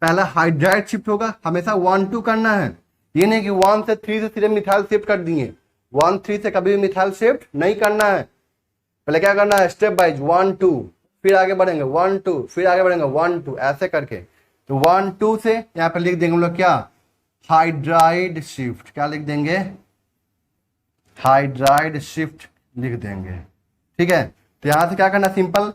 पहला हाइड्राइड शिफ्ट होगा, हमेशा 1-2 करना है, ये नहीं कि 1 से 3 से सीधे मिथाइल शिफ्ट कर दिए। 1-3 से कभी भी मिथाइल शिफ्ट नहीं करना है, पहले क्या करना है, स्टेप वाइज 1-2, फिर आगे बढ़ेंगे 1-2, फिर आगे बढ़ेंगे 1-2, ऐसे करके। तो 1-2 से यहाँ पे लिख देंगे हम लोग क्या, हाइड्राइड शिफ्ट। क्या लिख देंगे, हाइड्राइड शिफ्ट लिख देंगे, ठीक है। तो यहाँ से क्या करना है, सिंपल,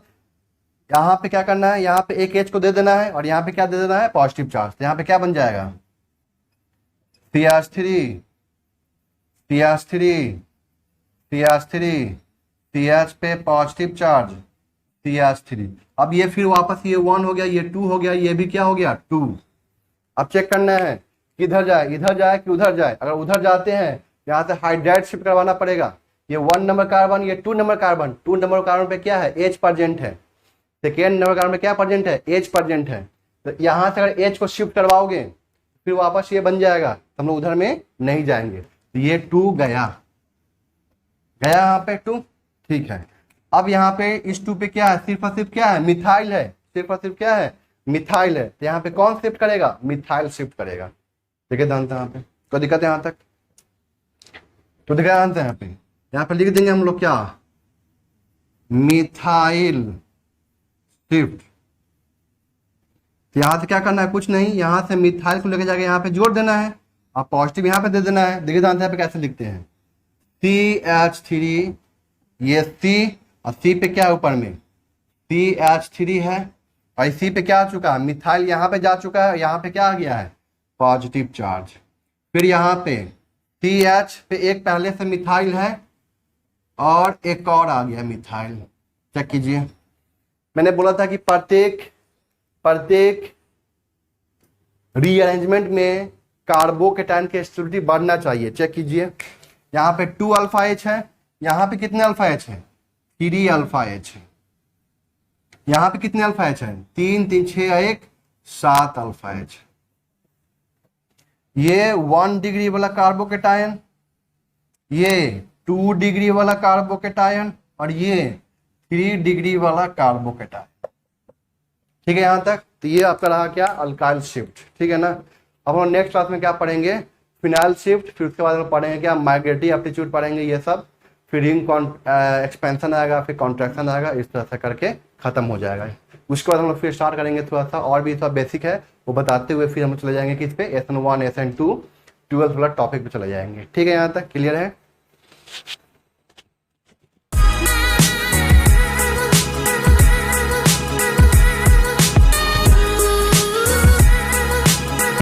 यहाँ पे क्या करना है, यहाँ पे एक एच को दे देना है, और यहाँ पे क्या दे देना है, पॉजिटिव चार्ज। तो यहाँ पे क्या बन जाएगा, CH पे पॉजिटिव चार्ज CH3। अब ये फिर वापस ये 1 हो गया, ये 2 हो गया, ये भी क्या हो गया, 2। अब चेक करना है किधर जाए, इधर जाए कि उधर जाए। अगर उधर जाते हैं यहाँ से हाइड्राइड शिफ्ट करवाना पड़ेगा। ये 1 नंबर कार्बन, ये 2 नंबर कार्बन, 2 नंबर कार्बन पे क्या है, एच प्रेजेंट है। सेकेंड नंबर कार्बन पे क्या प्रेजेंट है, एच प्रेजेंट है। तो यहाँ से अगर एच को शिफ्ट करवाओगे फिर वापस ये बन जाएगा, हम लोग उधर में नहीं जाएंगे। तो ये 2 गया यहाँ पे 2, ठीक है। अब यहाँ पे इस 2 पे क्या है, सिर्फ और सिर्फ क्या है, मिथाइल है, सिर्फ और सिर्फ क्या है, मिथाइल है। तो यहाँ पे कौन शिफ्ट करेगा, मिथाइल शिफ्ट करेगा। ठीक है, ध्यान से यहाँ पे कोई दिक्कत है यहाँ तक, तो देखा ध्यान से यहाँ पे लिख देंगे हम लोग क्या, मिथाइल शिफ्ट। यहाँ से क्या करना है, कुछ नहीं, यहाँ से मिथाइल को लेकर जाके यहाँ पे जोड़ देना है, और पॉजिटिव यहाँ पे दे देना है। देखिए ध्यान से यहाँ पे कैसे लिखते हैं, CH3, ये C और C पे क्या है ऊपर में CH3 है, और इसी पे क्या आ चुका है मिथाइल, यहाँ पे जा चुका है, यहाँ पे क्या आ गया है पॉजिटिव चार्ज। फिर यहाँ पे CH पे एक पहले से मिथाइल है और एक और आ गया मिथाइल। चेक कीजिए, मैंने बोला था कि प्रत्येक रीअरेंजमेंट में कार्बोकेटाइन की स्टेबिलिटी बढ़ना चाहिए। चेक कीजिए, यहाँ पे 2 अल्फा H है, यहाँ पे कितने अल्फा H है 3 अल्फा H है, यहाँ पे कितने अल्फा H है 3 3 6 1 7 अल्फा H। ये 1 डिग्री वाला कार्बोकेटाइन, ये 2 डिग्री वाला कार्बोकेटाइन, और ये 3 डिग्री वाला कार्बोकेटाइन। ठीक है यहाँ तक। तो ये आपका रहा क्या अल्काइल शिफ्ट। ठीक है ना। अब हम नेक्स्ट क्लास में क्या पढ़ेंगे फिनाइल शिफ्ट, फिर उसके बाद हम पढ़ेंगे क्या माइग्रेटरी एप्टीट्यूड पढ़ेंगे ये सब, फिर रिंग एक्सपेंशन आएगा, फिर कॉन्ट्रैक्शन आएगा, इस तरह से करके खत्म हो जाएगा। उसके बाद हम लोग फिर स्टार्ट करेंगे थोड़ा सा और भी सब बेसिक है वो बताते हुए फिर हम चले जाएंगे किस पे SN1 SN2 12th वाला टॉपिक पे चले जाएंगे। ठीक है यहाँ तक क्लियर है।